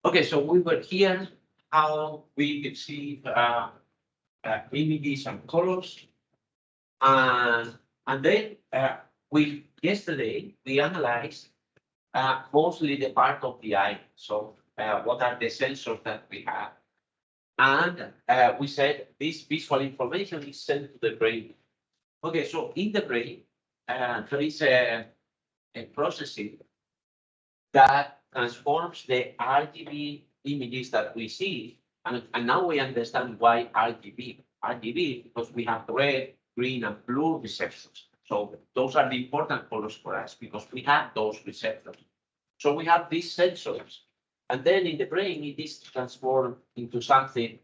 Okay, so we were here how we could see images and colors, and then we yesterday we analyzed mostly the part of the eye. So what are the sensors that we have? And we said this visual information is sent to the brain. Okay, so in the brain, there is a processing that transforms the RGB images that we see. And now we understand why RGB. RGB, because we have red, green, and blue receptors. So those are the important colors for us because we have those receptors. So we have these sensors. And then in the brain, it is transformed into something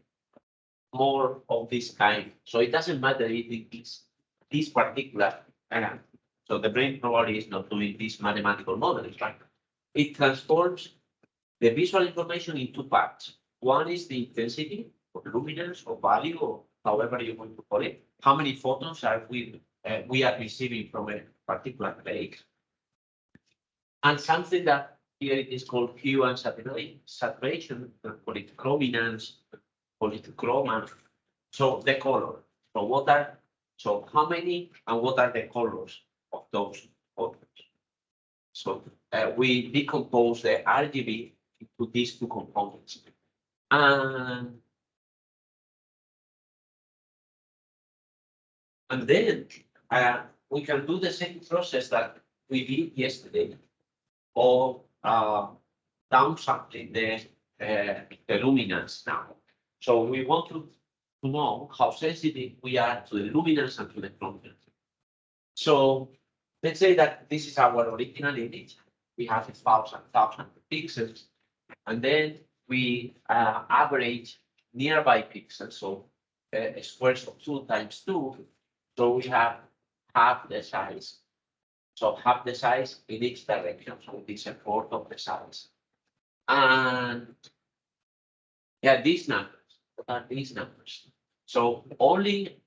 more of this kind. So it doesn't matter if it is this particular. So the brain probably is not doing this mathematical modeling, right? It transforms the visual information in two parts. One is the intensity, or luminance, or value, or however you want to call it. How many photons are we are receiving from a particular place? And something that here it is called hue and saturation, call it chrominance, call it chroma. So the color. So how many and what are the colors of those photons? So we decompose the RGB into these two components. And then we can do the same process that we did yesterday of downsampling the luminance now. So we want to know how sensitive we are to the luminance and to the chrominance. So let's say that this is our original image. We have 1,000 pixels, and then we average nearby pixels, so squares of 2 times 2. So we have half the size. So half the size in each direction. So this is a fourth of the size. And yeah, these numbers. What are these numbers? So only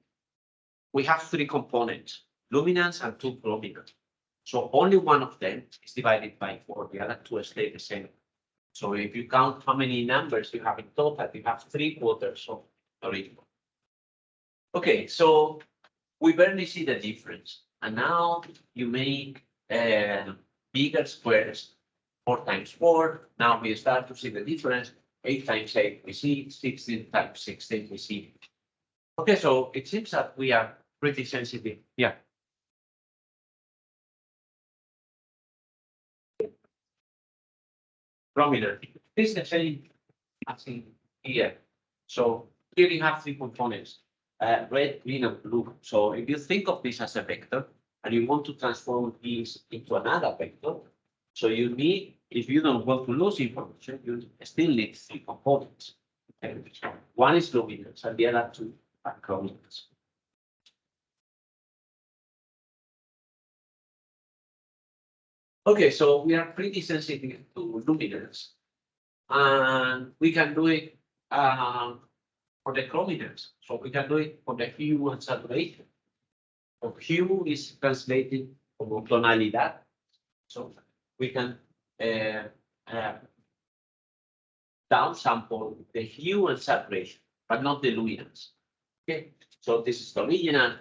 we have 3 components, luminance and 2 chrominance. So only one of them is divided by 4. The other 2 stay the same. So if you count how many numbers you have in total, you have 3/4 of the original. Okay, so we barely see the difference. And now you make bigger squares, 4 times 4. Now we start to see the difference. 8 times 8 we see, 16 times 16 we see. Okay, so it seems that we are pretty sensitive. Yeah. Prominent. This is the same as in here. So here you have 3 components, red, green, and blue. So if you think of this as a vector and you want to transform these into another vector, so you need, if you don't want to lose information, you still need 3 components. Okay? One is luminance and the other 2 are chrominance. Okay, so we are pretty sensitive to luminance, and we can do it for the chrominance. So we can do it for the hue and saturation. So hue is translated como tonalidad. So we can downsample the hue and saturation, but not the luminance. Okay, so this is the original.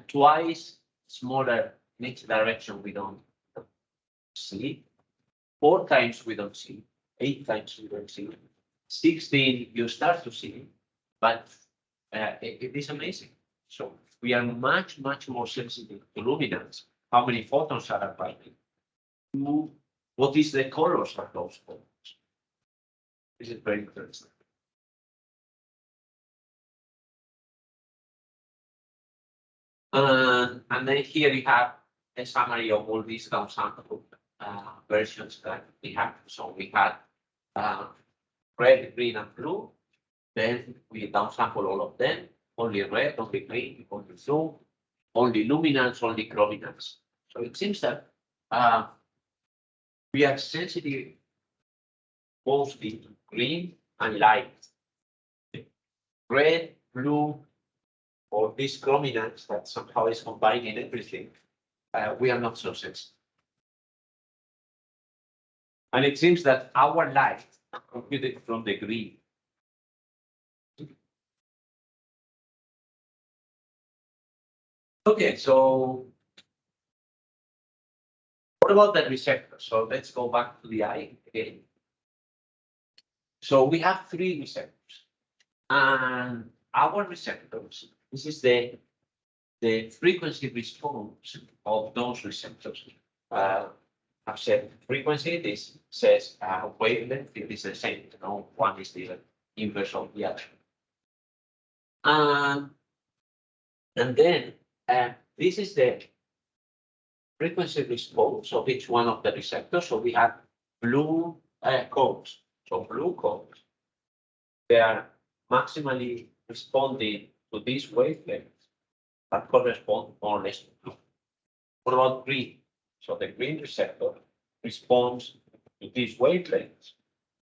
Twice smaller in each direction we don't see. 4 times we don't see. 8 times we don't see. 16 you start to see, but it is amazing. So we are much more sensitive to luminance. How many photons are arriving? What is the colors of those photons? This is very interesting. And then here you have a summary of all these downsample versions that we have. So we had red, green, and blue. Then we downsample all of them. Only red, only green, only blue, only luminance, only chrominance. So it seems that we are sensitive mostly to green and light. Red, blue, or this chrominance that somehow is combining everything, we are not so sensitive. And it seems that our light is computed from the green. Okay, so what about the receptor? So let's go back to the eye again. So we have three receptors, and our receptors, this is the frequency response of those receptors. I've said frequency, this says wavelength, it is the same, one is the inverse of the other. And then this is the frequency response of each one of the receptors. So we have blue codes. So blue codes, they are maximally responding to this wavelength that correspond more or less to blue. What about green? So the green receptor responds to these wavelengths,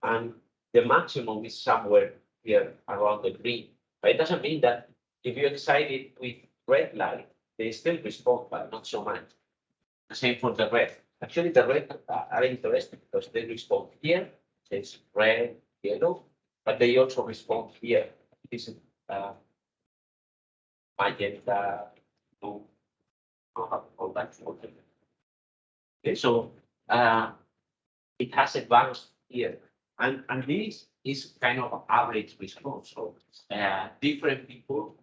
and the maximum is somewhere here around the green. But it doesn't mean that if you excite it with red light, they still respond, but not so much. The same for the red. Actually, the red are interesting because they respond here. It's red, yellow, but they also respond here. This is magenta, blue, all that for them. Okay, so it has advanced here, and this is kind of average response. So different people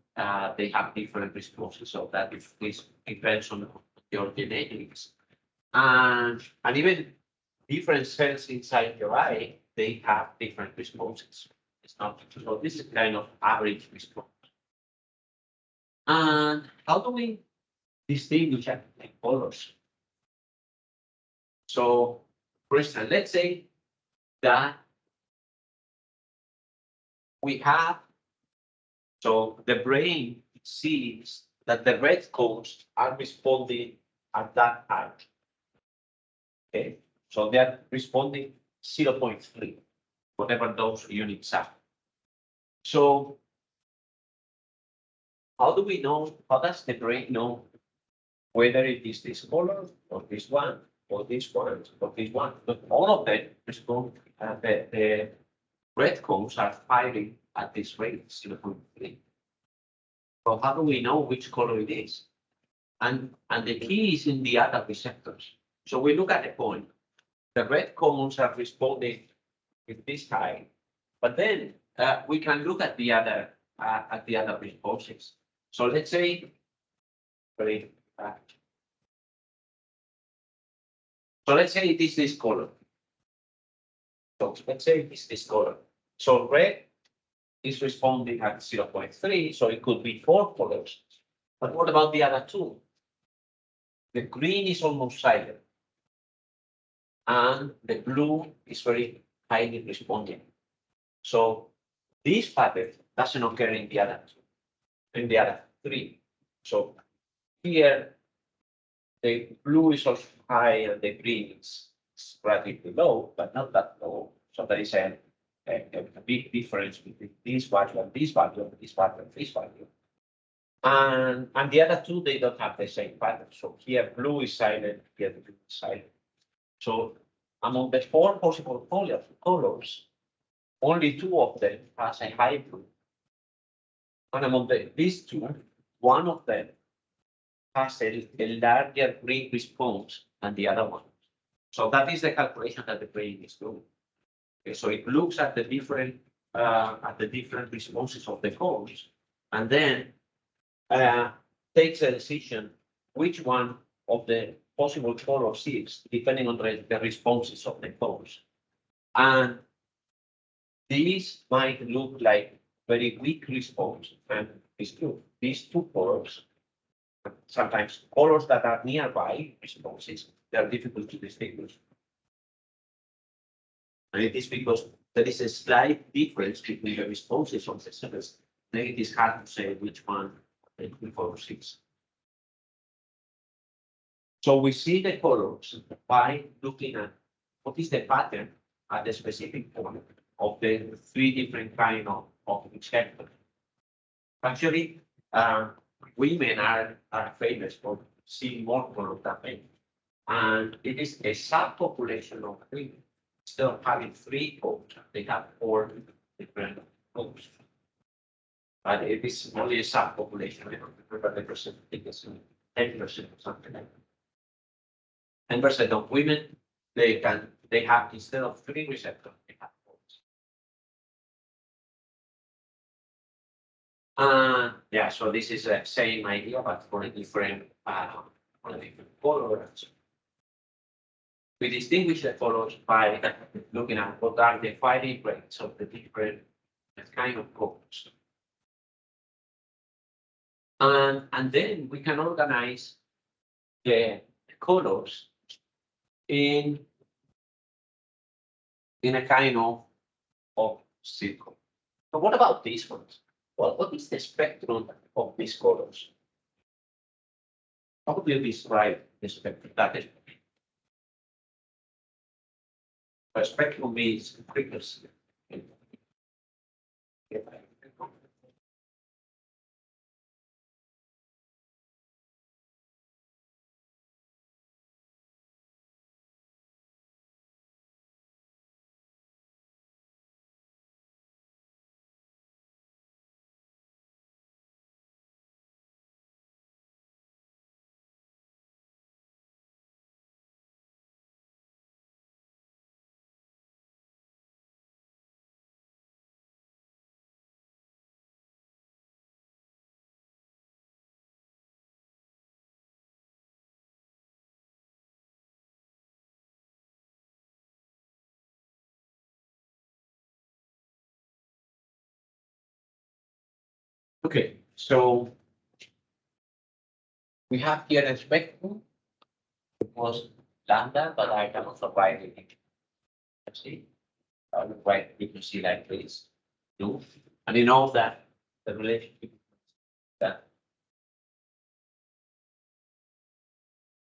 they have different responses. So that this depends on your genetics, and even different cells inside your eye, they have different responses. It's not so. This is kind of average response. And how do we distinguish the colors? So, for instance, let's say that we have, so the brain sees that the red cones are responding at that height. Okay, so they are responding 0.3, whatever those units are. So, how do we know? How does the brain know whether it is this color or this one or this one or this one? But all of them respond. The red cones are firing at this rate, 0.3. So how do we know which color it is? And the key is in the other receptors. So we look at the point. The red cones are responding with this high, but then we can look at the other responses. So let's say, so let's say it is this color. So let's say it is this color. So red is responding at 0.3, so it could be 4 colors. But what about the other two? The green is almost silent, and the blue is very highly responding. So this pattern doesn't occur in the other two, in the other three. So here, the blue is also high and the green is relatively low, but not that low. So there is a big difference between this value and this value, and this value and this value. And the other two, they don't have the same pattern. So here blue is silent, here the blue is silent. So among the 4 possible colors, only 2 of them has a high blue. And among these two, one of them has a larger green response than the other one. So that is the calculation that the brain is doing. Okay, so it looks at the different responses of the cones, and then takes a decision which one of the possible colors is, depending on the responses of the cones. And these might look like very weak response, and it's true. These 2 colors, sometimes colors that are nearby responses, they are difficult to distinguish. And it is because there is a slight difference between the responses of the cells. Then it is hard to say which one the 2 colors is. So we see the colors by looking at what is the pattern at the specific point of the 3 different kind of receptors. Actually, women are famous for seeing more colors than men. And it is a subpopulation of women instead of having 3 codes, they have 4 different codes. But it is only a subpopulation. I don't remember the percentage, it's 10% or something like that. 10% of women, they have, instead of 3 receptors, they have 4. Yeah, so this is the same idea, but for a different color. We distinguish the colors by looking at what are the firing rates of the different kind of codes. And then we can organize the colors in a kind of circle. So what about these ones? Well, what is the spectrum of these colors? How would you describe the spectrum? That is, a spectrum means frequency. Okay, so we have here a spectrum. It was lambda, but I can also write it. Let's see. I will write frequency like this. Do. And you know that the relationship that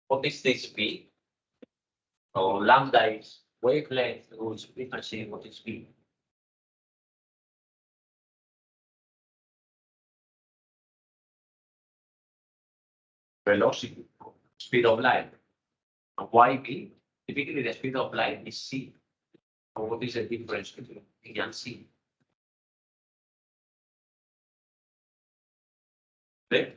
what is the speed? So lambda is wavelength whose frequency, what is speed? Velocity, speed of light. And YB, typically the speed of light is c. So what is the difference between B and C? Okay.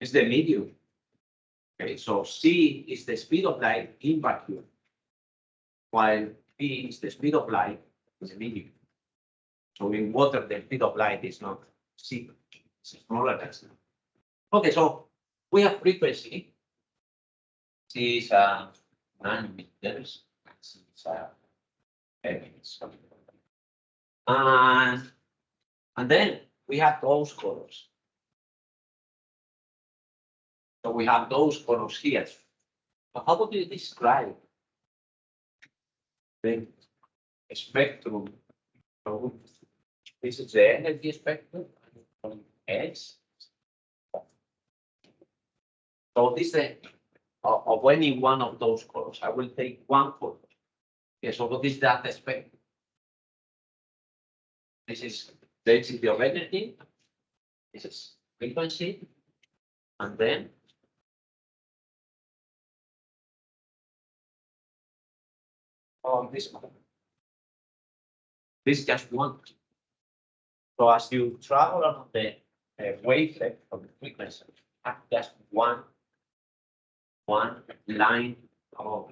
It's the medium. Okay, so C is the speed of light in vacuum, while B is the speed of light in the medium. So in water, the speed of light is not C, it's smaller than C. Okay, so we have frequency. C is 9 meters. C is and then we have those colors. So we have those colors here. So how would you describe the spectrum? So this is the energy spectrum on X. So this is of any one of those colors. I will take one color. Okay, so what is that spectrum? This is density of energy. This is frequency. And then this one. This is just one. So as you travel along the wavelength of the frequency, have just one line of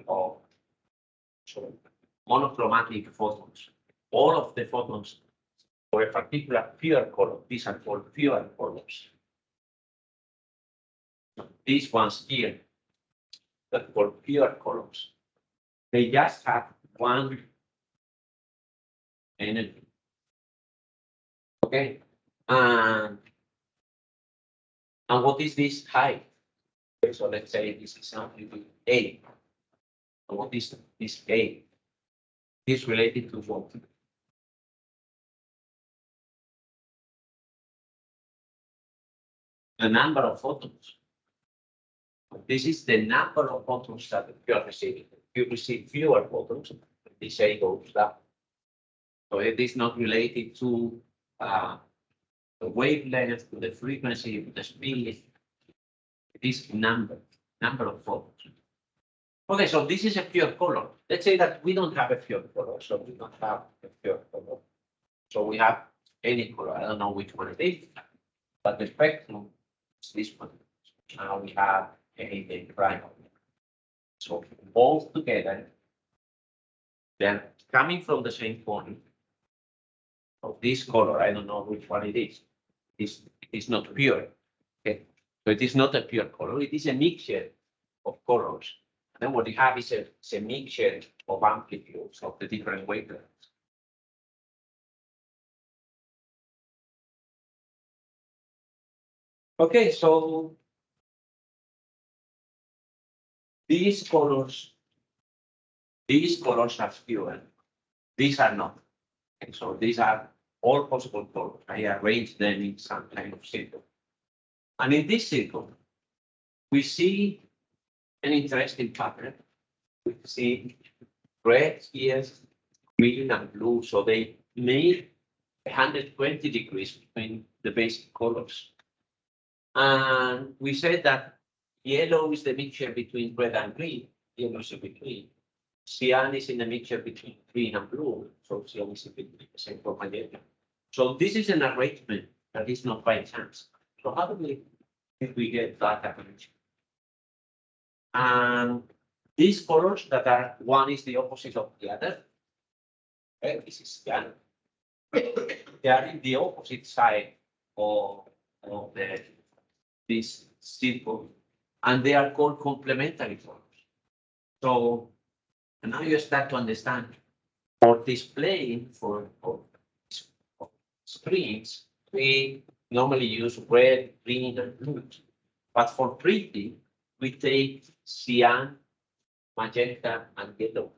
monochromatic photons. All of the photons for a particular pure color, these are called pure colors. These ones here, that are called pure colors. They just have one energy. Okay. And what is this height? So let's say this is amplitude A. And what is this A? Is related to what? The number of photons. This is the number of photons that you are receiving. If you receive fewer photons, this A goes down. So it is not related to the wavelength, to the frequency, to the speed. It this number of photos. Okay, so this is a pure color. Let's say that we don't have a pure color, so we don't have a pure color. So we have any color. I don't know which one it is, but the spectrum is this one. Now we have anything right. So both together, they're coming from the same point of this color. I don't know which one it is. It's not pure. Okay, so it is not a pure color. It is a mixture of colors. And then what you have is a mixture of amplitudes of the different wavelengths. Okay, so these colors are pure. These are not. And so these are all possible colors. I arrange them in some kind of circle. And in this circle, we see an interesting pattern. We see red here, green and blue. So they made 120 degrees between the basic colors. And we said that yellow is the mixture between red and green. Yellow is in between. Cyan is in the mixture between green and blue. So cyan is in between the same for magenta. So this is an arrangement that is not by chance. So how do we get that arrangement? And these colors that are one is the opposite of the other. Okay, this is cyan. They are in the opposite side of this circle, and they are called complementary colors. So now you start to understand for displaying for screens, we normally use red, green, and blue. But for printing, we take cyan, magenta, and yellow.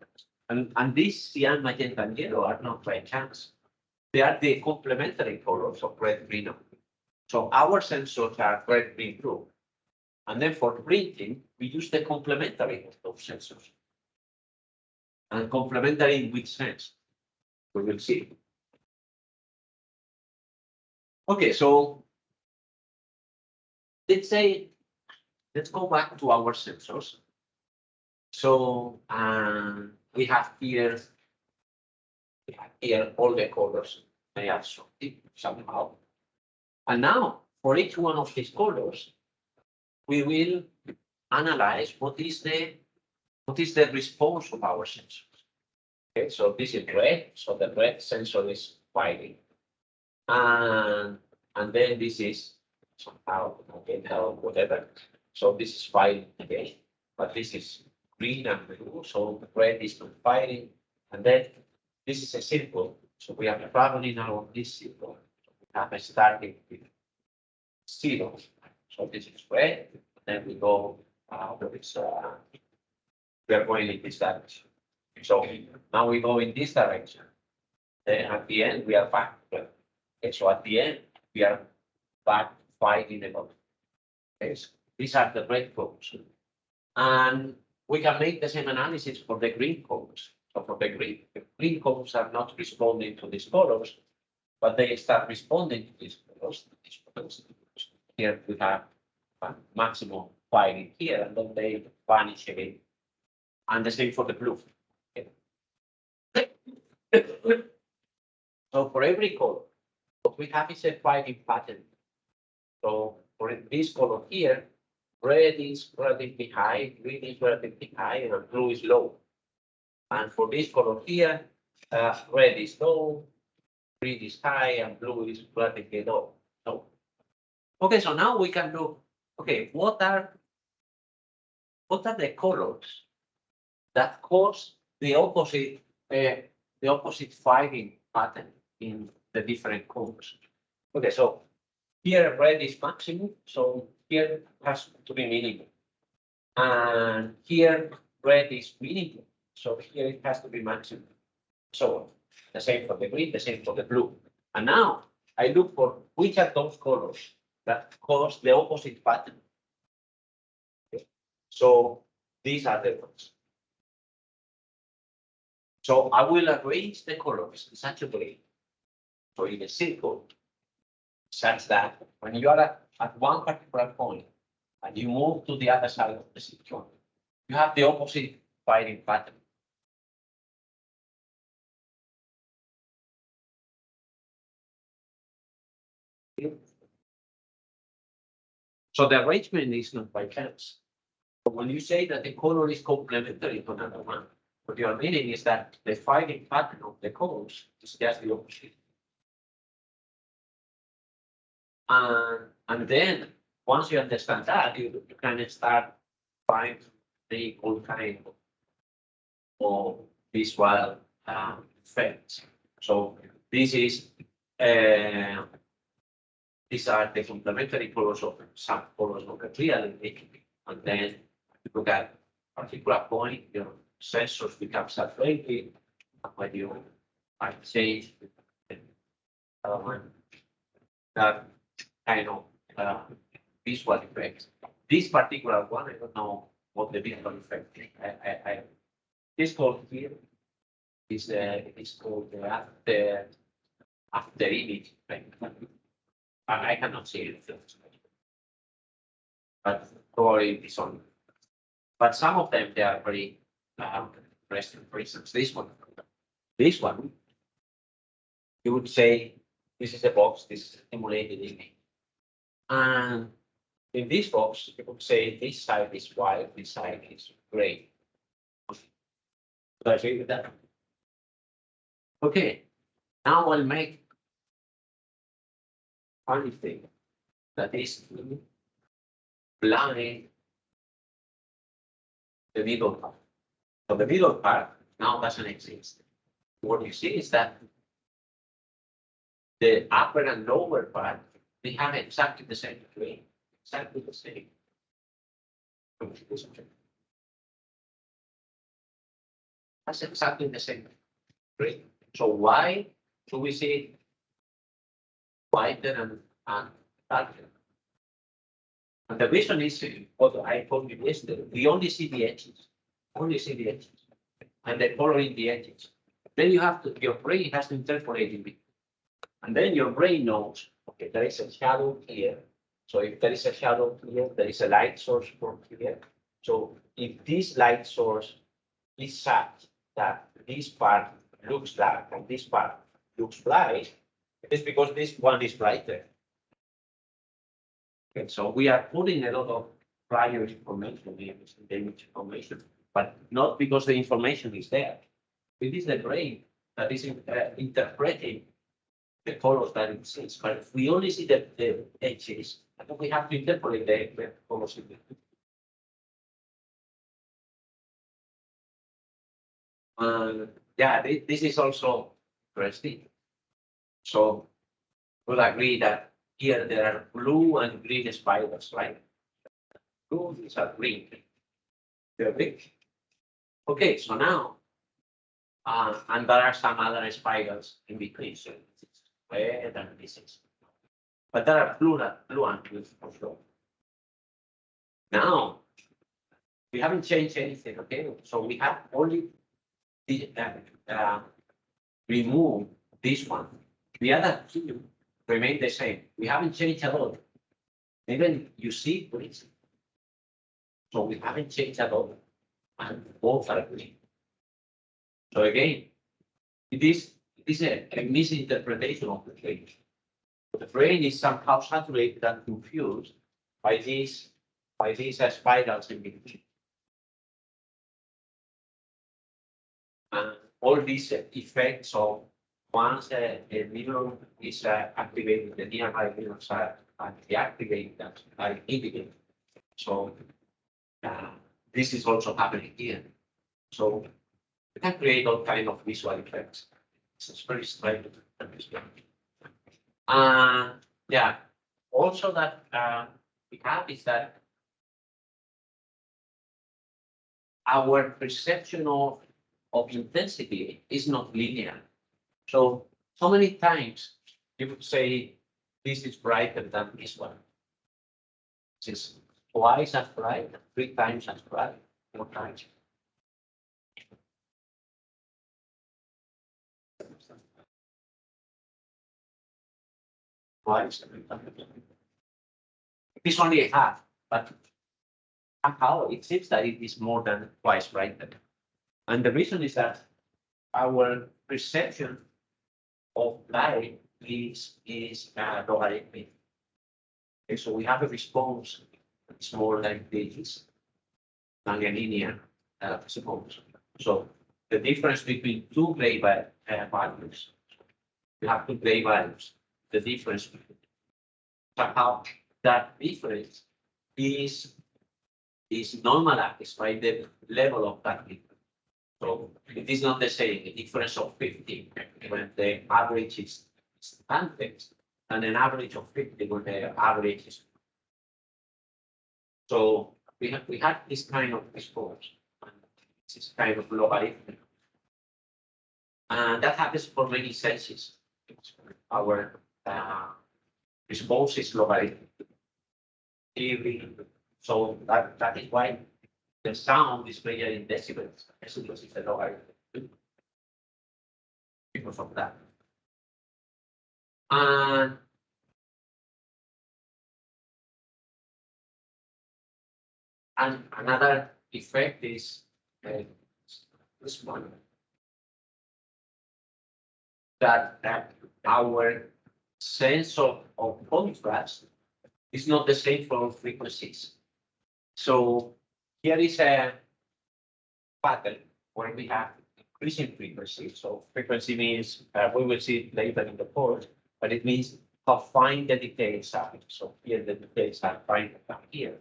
And these cyan, magenta, and yellow are not by chance. They are the complementary colors of red, green, and blue. So our sensors are red, green, blue. And then for printing, we use the complementary of those sensors. And complementary in which sense? We will see. Okay, so let's go back to our sensors. So we have here all the colors. They are sorted somehow. And now for each one of these colors, we will analyze what is the response of our sensors. Okay, so this is red, so the red sensor is firing. And then this is somehow whatever. So this is firing again, but this is green and blue, so the red is not firing. And then this is a circle, so we are traveling around this circle. We have a starting with 0. So this is red, then we go we are going in this direction. So now we go in this direction. Then at the end, we are back. Okay, so at the end, we are back fighting about. Okay, so these are the red codes. And we can make the same analysis for the green codes. So for the green codes are not responding to these colors, but they start responding to these colors. Here we have maximum firing here, and then they vanish again. And the same for the blue. Okay. So for every color, what we have is a firing pattern. So for this color here, red is relatively high, green is relatively high, and blue is low. And for this color here, red is low, green is high, and blue is relatively low. So, okay, so now we can look. Okay, what are the colors that cause the opposite firing pattern in the different colors? Okay, so here red is maximum, so here has to be minimum. And here red is minimum, so here it has to be maximum. So the same for the green, the same for the blue. And now I look for which are those colors that cause the opposite pattern. Okay. So these are the ones. So I will arrange the colors in such a way, so in a circle, such that when you are at one particular point, and you move to the other side of the section, you have the opposite firing pattern. So the arrangement is not by chance. But when you say that the color is complementary to another one, what you are meaning is that the firing pattern of the colors is just the opposite. And then once you understand that, you can start trying to make all kind of visual effects. So this is these are the complementary colors of some colors of the real image. And then you look at a particular point, your sensors become saturated, and when you change the element, that kind of visual effect. This particular one, I don't know what the visual effect is. This called here is called the after image effect. I cannot see it, but probably this one. But some of them they are very interesting. For instance, this one, you would say this is a box, this is a simulated image. And in this box, you could say this side is white, this side is gray. Do I agree with that? Okay, now I'll make funny thing that is blind the middle part. So the middle part now doesn't exist. What you see is that the upper and lower part, they have exactly the same grain, exactly the same. That's exactly the same grain. So why do we see whiter and darker? And the reason is what I told you yesterday. We only see the edges, and the color in the edges. Then you have to, your brain has to interpolate it. And then your brain knows, okay, there is a shadow here. So if there is a shadow here, there is a light source from here. So if this light source is such that this part looks dark and this part looks bright, it's because this one is brighter. Okay, so we are putting a lot of prior information in the image information, but not because the information is there. It is the brain that is interpreting the colors that it sees. But if we only see the edges, I think we have to interpolate the colors. Yeah, this is also interesting. So we'll agree that here there are blue and green spiders, right? Blue is a green. They're big. Okay, so now, and there are some other spiders in between. So it's red and this is. But there are blue and green for sure. Now, we haven't changed anything, okay? So we have only remove this one. The other two remain the same. We haven't changed at all. Even you see green. So we haven't changed at all. And both are green. So again, it is a misinterpretation of the brain. The brain is somehow saturated and confused by these spirals in between. And all these effects of once a neuron is activated, the nearby neurons are deactivated and are inhibited. So this is also happening here. So we can create all kind of visual effects. It's very strange. Yeah. Also that we have is that our perception of intensity is not linear. So how many times you would say this is brighter than this one? This is twice as bright, 3 times as bright, 4 times. Twice. This only a half, but somehow it seems that it is more than twice brighter. And the reason is that our perception of light is logarithmic. Okay, so we have a response that's more like this than a linear response. So the difference between two gray values, you have two gray values. The difference somehow that difference is normalized by the level of that difference. So it is not the same, a difference of 50 when the average is 100 and an average of 50 when the average is. So we had this kind of response, and this is kind of logarithmic. And that happens for many senses. Our response is logarithmic. So that is why the sound is measured in decibels, because it's a logarithm. Because of that. And another effect is this one, that our sense of contrast is not the same for all frequencies. So here is a pattern where we have increasing frequency. So frequency means we will see it later in the course, but it means how fine the details are. So here the details are fine here.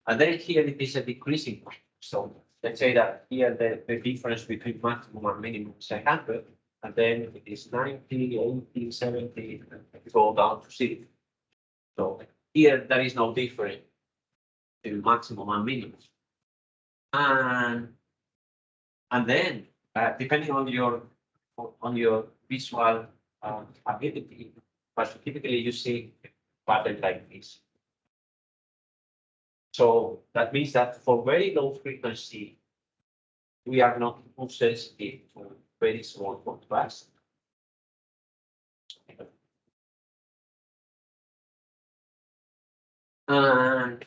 And then here it is a decreasing point. So let's say that here the difference between maximum and minimum is 100, and then it is 90, 80, 70, and go down to 0. So here there is no difference to maximum and minimum. And then depending on your visual ability, but typically you see a pattern like this. So that means that for very low frequency, we are not too sensitive to very small contrast. And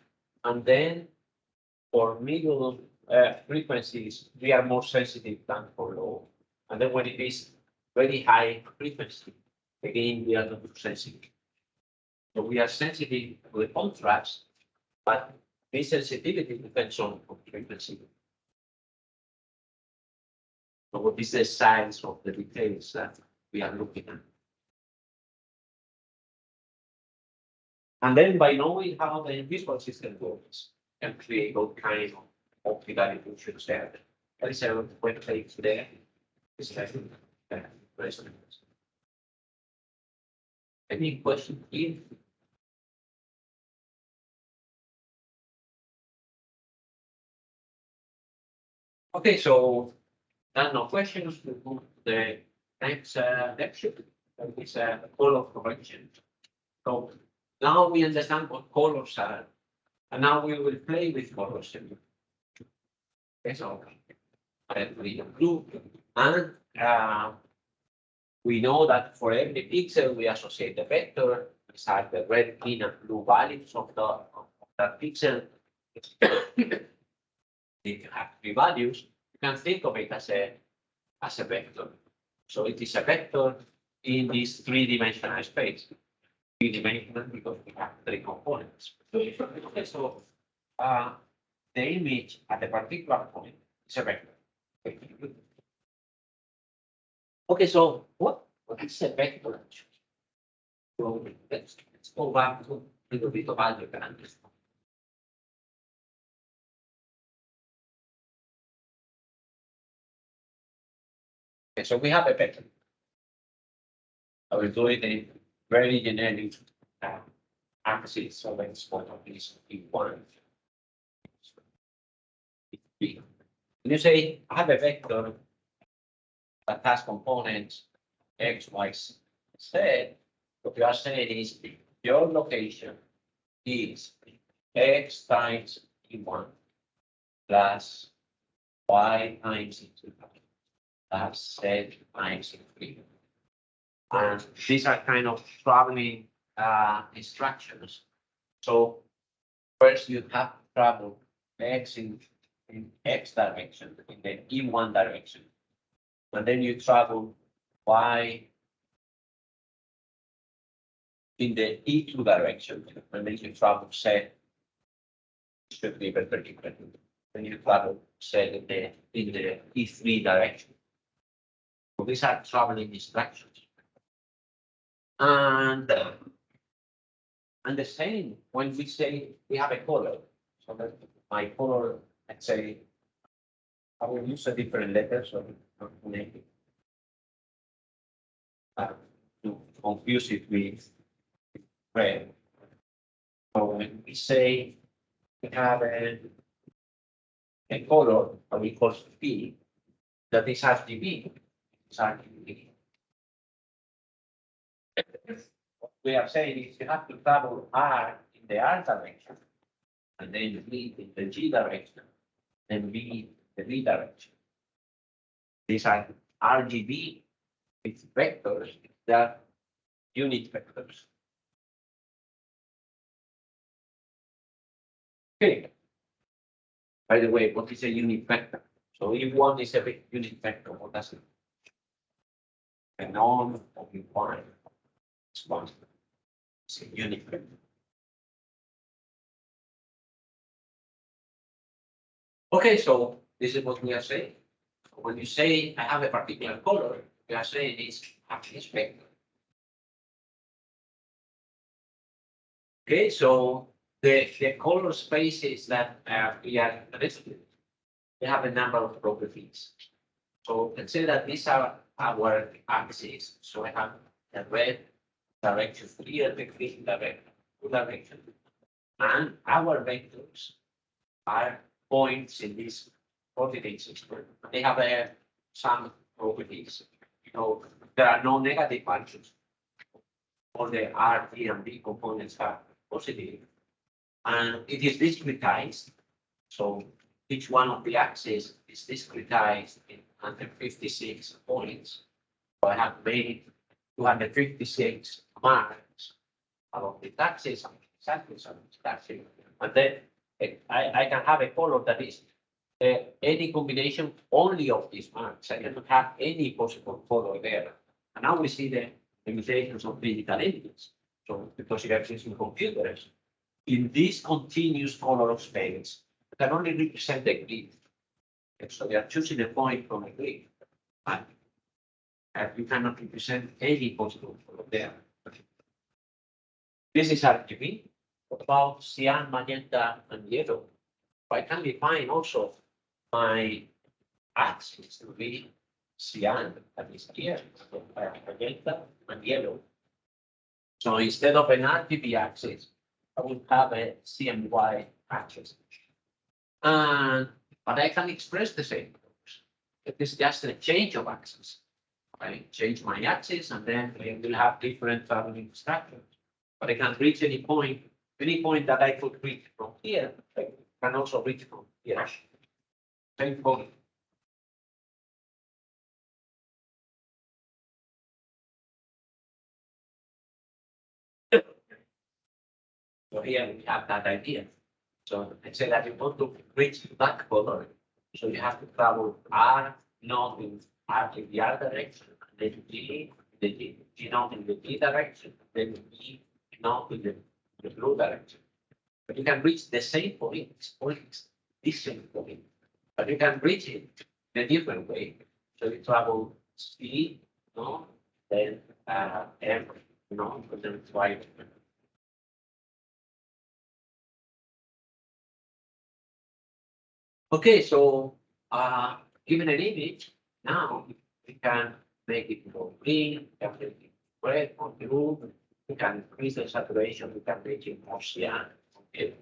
then for middle frequencies, we are more sensitive than for low. And then when it is very high frequency, again, we are not too sensitive. So we are sensitive to the contrast, but this sensitivity depends on frequency. So what is the size of the details that we are looking at? And then by knowing how the visual system works, can create all kinds of optical illusions there. That is a webpage there. This is resonance. Any question here? Okay, so then no questions. We move to the next lecture. That is color correction. So now we understand what colors are, and now we will play with colors. Okay, so green and blue, and we know that for every pixel we associate a vector beside the red, green, and blue values of that pixel. If you have three values, you can think of it as a vector. So it is a vector in this three-dimensional space. Three-dimensional because we have three components. Okay, so the image at a particular point is a vector. Okay, so what is a vector? So let's go back to a little bit of algebra. Okay, so we have a vector. I will do it in very generic axis. So let's put this P1. When you say I have a vector that has components x, y, z, what you are saying is your location is x times E1 plus y times E2 plus z times E3. And these are kind of traveling instructions. So first you have to travel X in X direction, in the E1 direction. And then you travel Y in the E2 direction. And then you travel Z should be perpendicular. Then you travel Z in the E3 direction. So these are traveling instructions. And the same when we say we have a color. So that my color, let's say, I will use a different letter so not to make it to confuse it with red. So when we say we have a color that we call P, that is RGB. It's RGB. What we are saying is you have to travel R in the R direction, and then V in the G direction, and V in the V direction. These are RGB with vectors that unit vectors. Okay. By the way, what is a unit vector? So if one is a unit vector, what does it? A norm of one. It's one. It's a unit vector. Okay, so this is what we are saying. When you say I have a particular color, we are saying it's actually vector. Okay, so the color spaces that we are listed, they have a number of properties. So let's say that these are our axes. So I have the red direction here, the green direction, and our vectors are points in this coordinate system. They have some properties. You know, there are no negative functions. All the R, T, and B components are positive, and it is discretized. So each one of the axes is discretized in 156 points. So I have made 256 marks along the axis, and then I can have a color that is any combination only of these marks. I cannot have any possible color there. And now we see the limitations of digital images. So because you have using computers, in this continuous color of space, you can only represent the grid. And so they are choosing a point from a grid. And you cannot represent any possible color there. This is RGB. What about cyan, magenta, and yellow? I can define also my axis to be cyan, that is here, so magenta and yellow. So instead of an RGB axis, I will have a CMY axis. But I can express the same. It is just a change of axis. I change my axis and then I will have different traveling structures. But I can reach any point that I could reach from here, I can also reach from here. Same point. So here we have that idea. So let's say that you want to reach that color. So you have to travel R not in R in the R direction, then G not in the G direction, then E not in the blue direction. But you can reach the same point, different point, but you can reach it in a different way. So you travel C, no, then M, no, but then it's Y. Okay, so given an image, now we can make it more green, we can make it red or blue, we can increase the saturation, we can make it more cyan. Okay,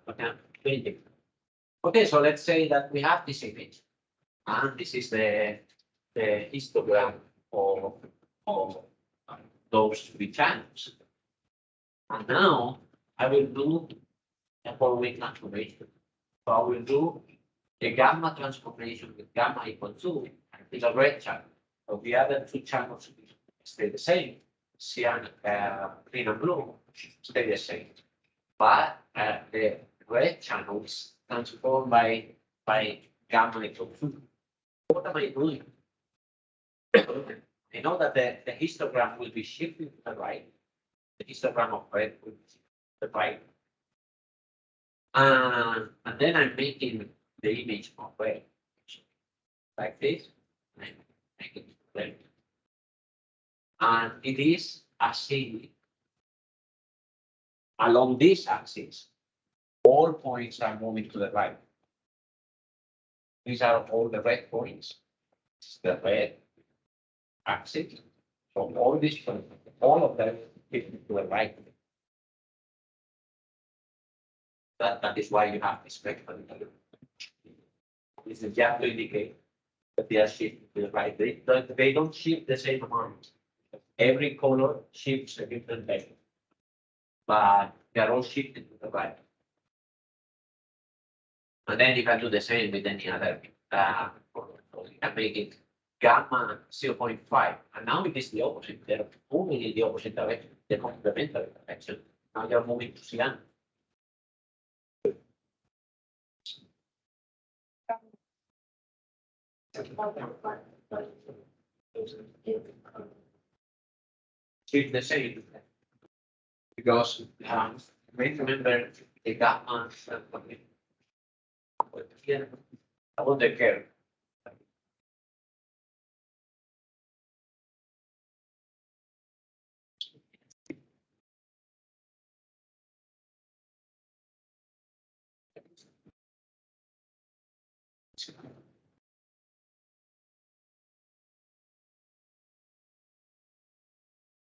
we can change it. Okay, so let's say that we have this image, and this is the histogram of those three channels. And now I will do the following transformation. So I will do the gamma transformation with gamma equal to is a red channel. So the other two channels stay the same. Cyan, green and blue stay the same. But the red channel is transformed by gamma equal to 2. What am I doing? I know that the histogram will be shifting to the right. The histogram of red will be shifting to the right. And then I'm making the image of red like this. I'm making it red. And it is ascending. Along this axis, all points are moving to the right. These are all the red points. This is the red axis. So all these points, all of them hit to the right. That is why you have this vector. This is just to indicate that they are shifting to the right. They don't shift the same amount. Every color shifts a different vector, but they are all shifted to the right. And then you can do the same with any other color. So you can make it gamma 0.5. And now it is the opposite. They're moving in the opposite direction, the complementary direction. Now you're moving to cyan. Shift the same. Because remember the gamma here about the curve.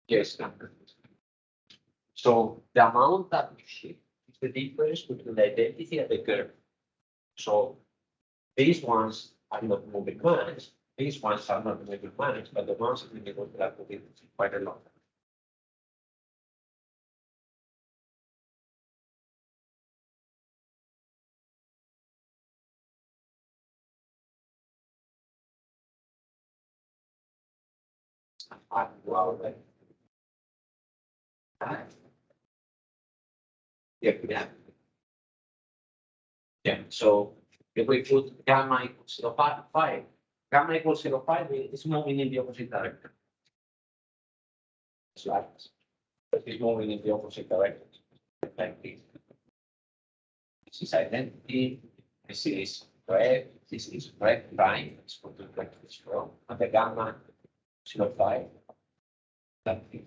Yes. So the amount that we shift is the difference between the identity and the curve. So these ones are not moving much. These ones are not moving much, but the ones in the middle are moving quite a lot. Wow. Yeah. Yeah. So if we put gamma equals 0.5, gamma equals 0.5, it's moving in the opposite direction. It's like this. It's moving in the opposite direction. Like this. This is identity. This is red. This is red prime. Let's put the red from and the gamma 0.5. Like this.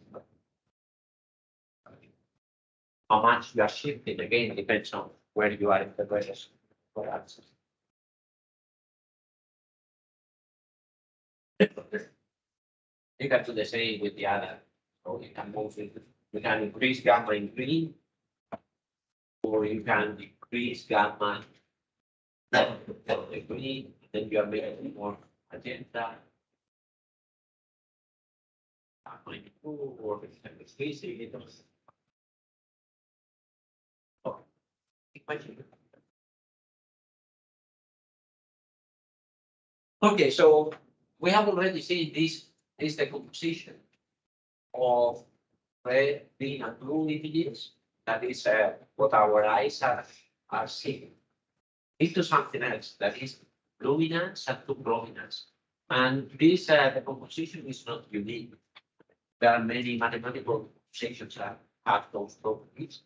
How much you are shifting again depends on where you are in the radius for axis. You can do the same with the other. So you can move it. You can increase gamma in green, or you can decrease gamma in green, then you are making more magenta. Or decreasing it. Oh, okay, so we have already seen this is the composition of red, green, and blue images. That is what our eyes are seeing. Into something else that is luminance and luminescence. And this the composition is not unique. There are many mathematical compositions that have those properties.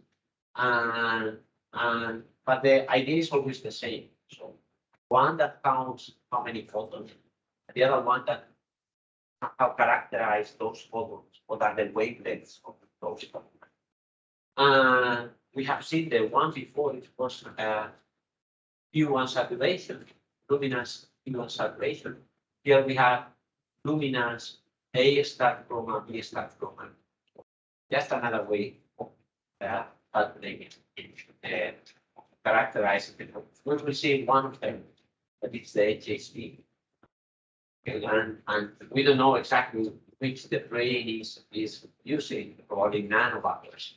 But the idea is always the same. So one that counts how many photons, the other one that how characterize those photons, what are the wavelengths of those photons. And we have seen the one before, it was Q1 saturation, luminance Q1 saturation. Here we have luminance A star chroma, B star chroma. Just another way of calculating characterizing the photons. We will see one of them, that is the HHV. And we don't know exactly which the brain is using, probably nanometers.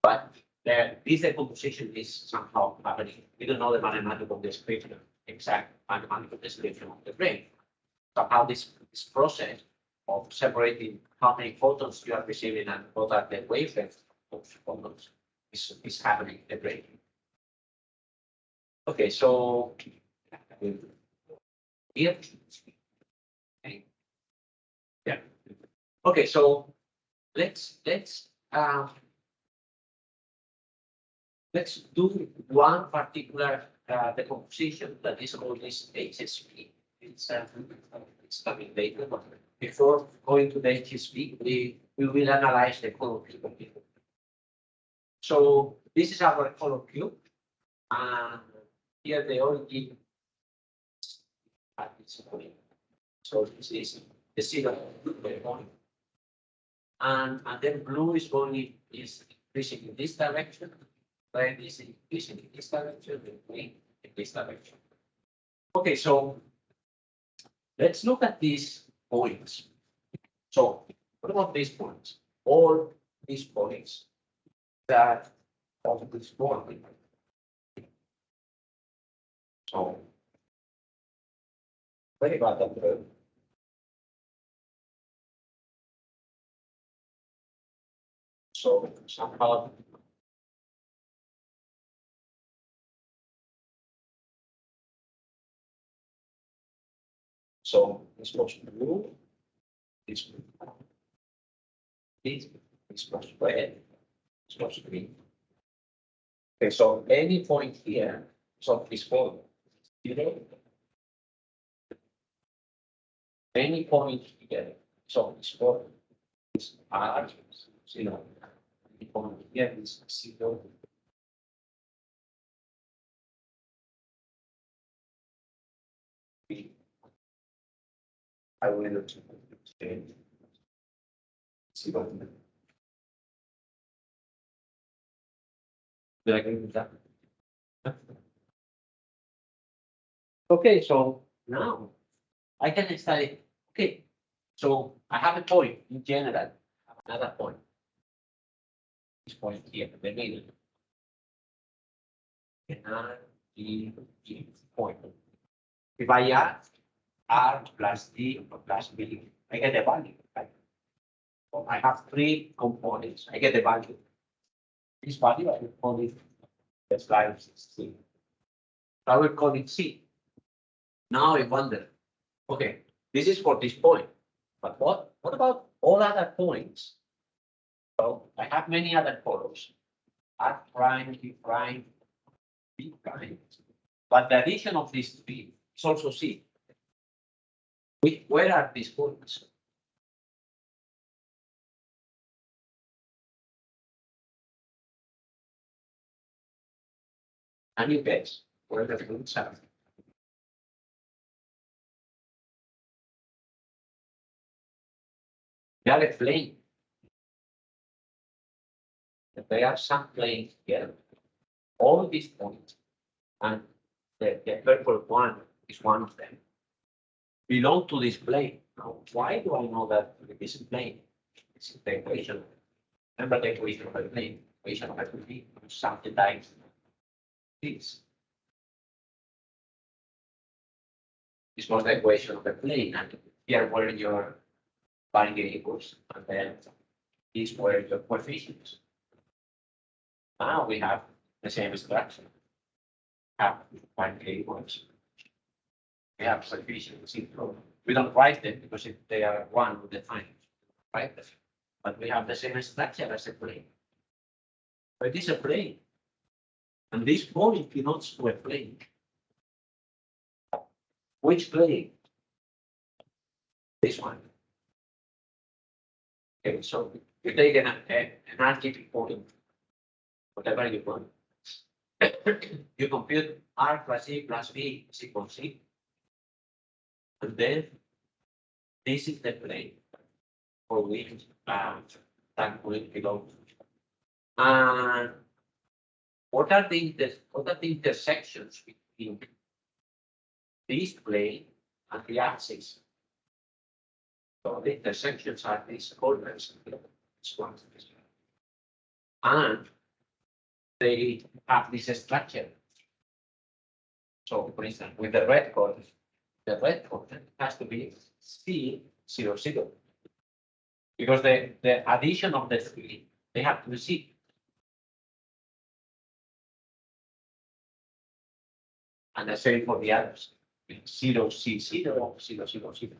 But this decomposition is somehow happening. We don't know the mathematical description, exact mathematical description of the brain. So how this process of separating how many photons you are receiving and what are the wavelengths of photons is happening in the brain. Okay, so here. Okay. Yeah. Okay, so let's do one particular decomposition that is called this HSP. It's coming later, but before going to the HSP, we will analyze the color cube. So this is our color cube, and here the origin at this point. So this is the zero point, and then blue is going is increasing in this direction. Red is increasing in this direction, and green in this direction. Okay, so let's look at these points. So what about these points? All these points that of this point. So very bad at the so somehow so this was blue, this was red, this was green. Okay, so any point here, so this point, zero. Any point here, so this point is R, zero. Any point here is zero. I will change. Zero. Do you agree with that? Okay, so now I can study. Okay, so I have a point in general, I have another point. This point here, the middle. And the point. If I add R plus D plus B, I get the value. Right? So I have three components. I get the value. This value I will call it the slide C. I will call it C. Now I wonder, okay, this is for this point, but what about all other points? So I have many other colors, R prime, D prime, B prime, but the addition of these three is also C. Where are these points? And you guess where the points are. They are a plane. There are some planes here. All these points, and the purple one is one of them, belong to this plane. Now, why do I know that it is a plane? It's the equation. Remember the equation of a plane? Equation of a plane something like this. This was the equation of a plane, and here were your variables, and then these were your coefficients. Now we have the same structure. Have variables. We have coefficients in flow. We don't write them because they are one with the time, right? But we have the same structure as a plane. But it is a plane. And this point belongs to a plane. Which plane? This one. Okay, so you take an RGB point, whatever you want. You compute R plus E plus B is equal to C. And then this is the plane for which that point belongs. And what are the intersections between this plane and the axis? So the intersections are these corners. And they have this structure. So for instance, with the red corner has to be C00. Because the addition of the three, they have to be C. And the same for the others. 0, C, 0, 0, 0, 0.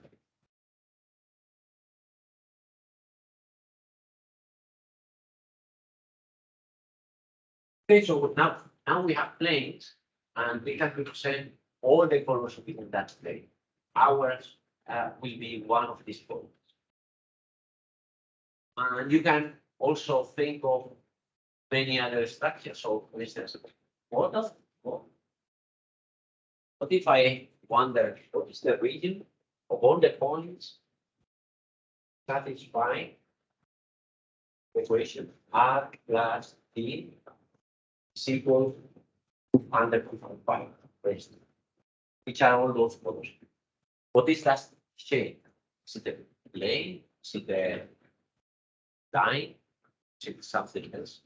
Okay, so now we have planes, and we can represent all the colors within that plane. Ours will be one of these colors. And you can also think of many other structures. So, for instance, what if I wonder what is the region of all the points satisfying the equation R plus T is equal to 100.5, for instance, which are all those colors. What is that shape? Is it the plane? Is it the line? Is it something else?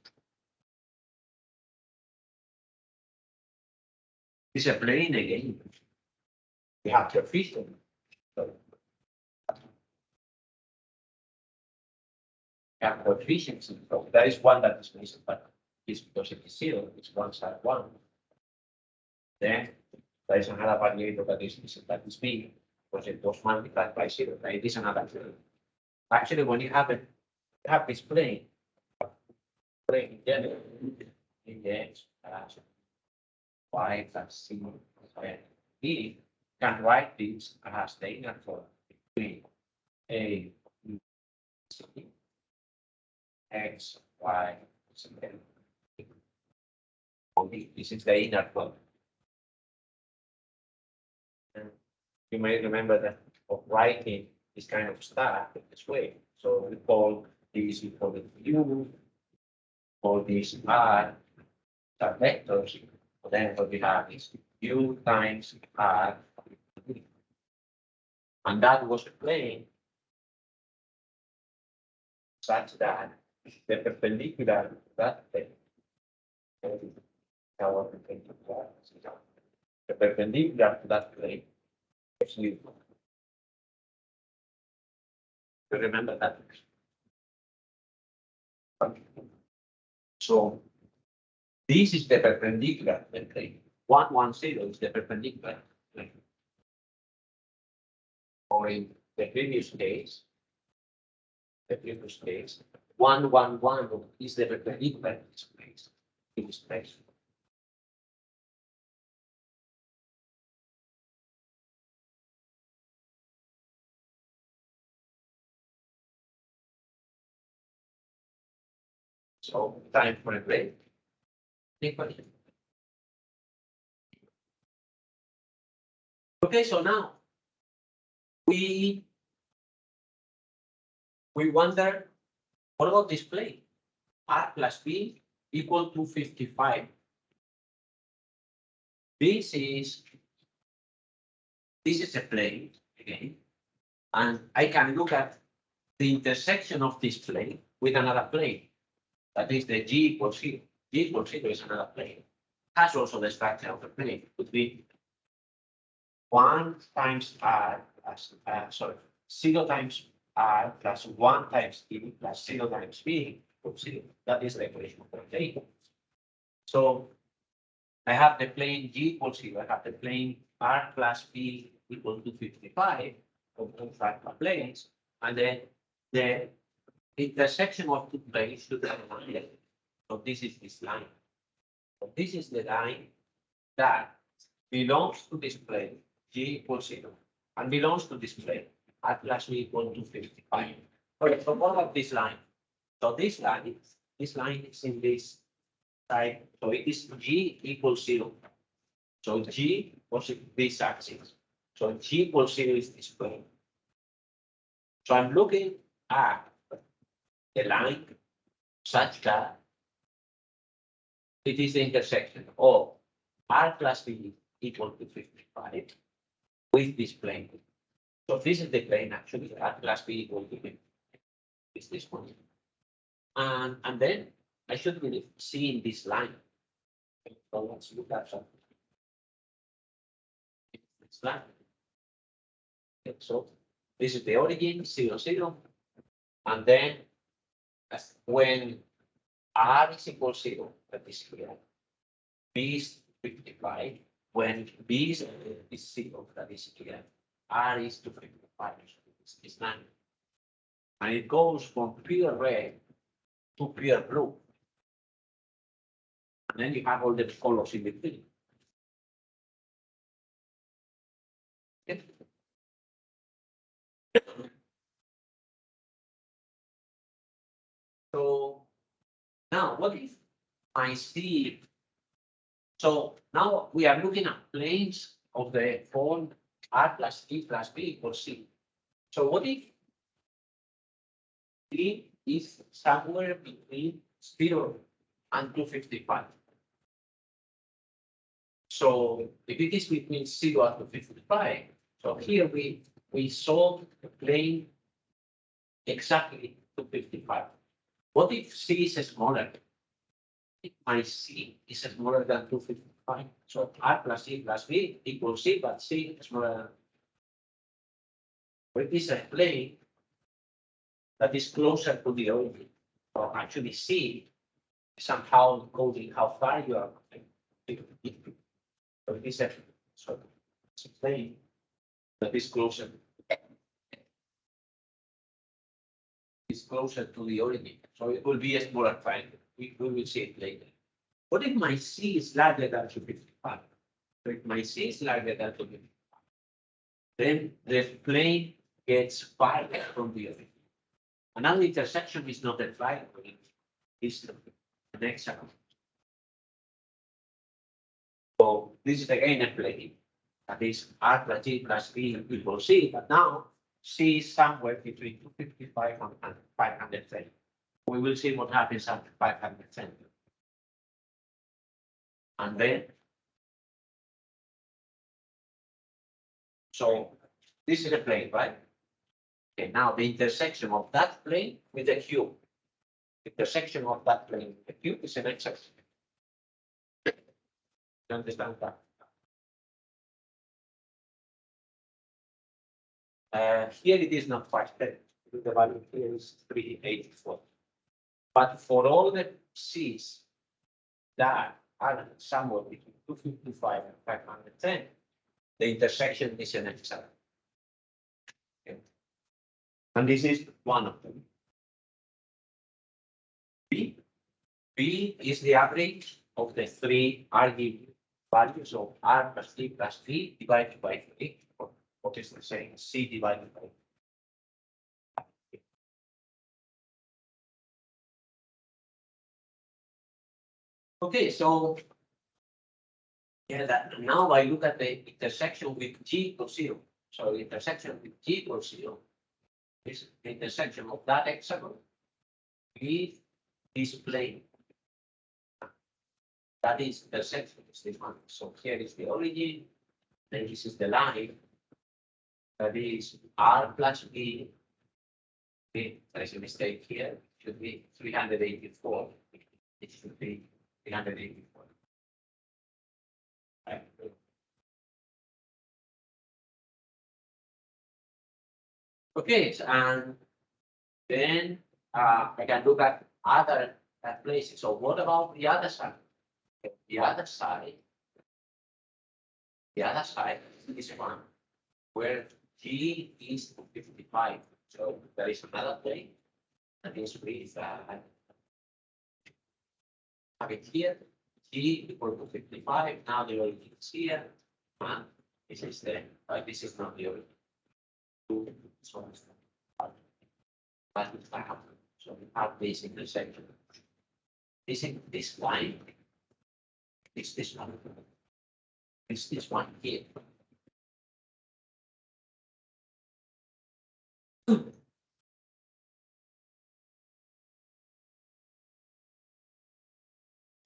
It's a plane again. We have to fish them. So, have coefficients. So there is one that is missing, but it's because it is 0, it's one side 1. Then there is another parameter that is missing, that is b, because it was multiplied by 0. Right? It is another 0. Actually, when you have this plane in general, in the x y plus c and b, can write this as the inner product between a c x, y, z. This is the inner product. And you may remember that of writing this kind of stuff this way. So we call these equal to u, or these are vectors. So then what we have is u times r, and that was a plane such that the perpendicular to that plane, our perpendicular, the perpendicular to that plane is u. You remember that? So this is the perpendicular plane. 110 is the perpendicular plane. Or in the previous case, 111 is the perpendicular in this place. So time for a break. Any question? Okay, so now we wonder, what about this plane? R plus B equal to 55. This is a plane again, and I can look at the intersection of this plane with another plane. That is the G equals 0. G equals 0 is another plane. Has also the structure of the plane. It would be 1 times R plus 0 times R plus 1 times E plus 0 times B equals 0. That is the equation of the plane. So I have the plane G equals 0. I have the plane R plus B equal to 55 of both planes, and then the intersection of two planes should have a line. So this is this line. So this is the line that belongs to this plane G equals 0 and belongs to this plane R plus B equal to 55. Okay, so what about this line? So this line is in this side. So it is G equals 0. So G was this axis. So G equals 0 is this plane. So I'm looking at the line such that it is the intersection of R plus B equal to 55 with this plane. So this is the plane actually, R plus B equal to 55 is this one. And then I should be seeing this line. So let's look at something. This line. Okay, so this is the origin, 0, 0. And then when R is equal to 0, that is here, B is 55, when B is 0, that is here, R is 255, is 9. And it goes from pure red to pure blue. And then you have all the colors in between. Okay. So now what if I see, so now we are looking at planes of the form R plus E plus B equals C. So what if D is somewhere between 0 and 255? So if it is between 0 and 255, so here we solve the plane exactly 255. What if C is smaller? If my C is smaller than 255, so R plus E plus B equals C, but C is smaller than. It is a plane that is closer to the origin. So actually C is somehow coding how far you are. So it is a, so it's a plane that is closer to the origin. So it will be a smaller file. We will see it later. What if my C is larger than 255? So if my C is larger than 255, then the plane gets farther from the origin. And now the intersection is not a file, it's the next one. So this is again a plane. That is R plus G plus B equals C, but now C is somewhere between 255 and 510. We will see what happens at 510. And then, so this is a plane, right? Okay, now the intersection of that plane with the cube. Intersection of that plane with the cube is an x-axis. You understand that? Here it is not 510. The value here is 384. But for all the C's that are somewhere between 255 and 510, the intersection is an x-axis. Okay. And this is one of them. B is the average of the three argued values of R plus D plus V divided by 3. What is the same? C divided by. Okay, so yeah, now I look at the intersection with G equals 0. So the intersection with G equals 0 is the intersection of that hexagon with this plane. That is intersection is this one. So here is the origin, then this is the line. That is R plus B. Okay, there's a mistake here. It should be 384. It should be 384. Right. Okay, so, and then I can look at other places. So what about the other side? The other side is one where G is 55. So there is another plane that is with have it here. G equal to 55. Now the origin is here. And this is the this is not the origin. So so we have this intersection. This line is this one. It's this one here.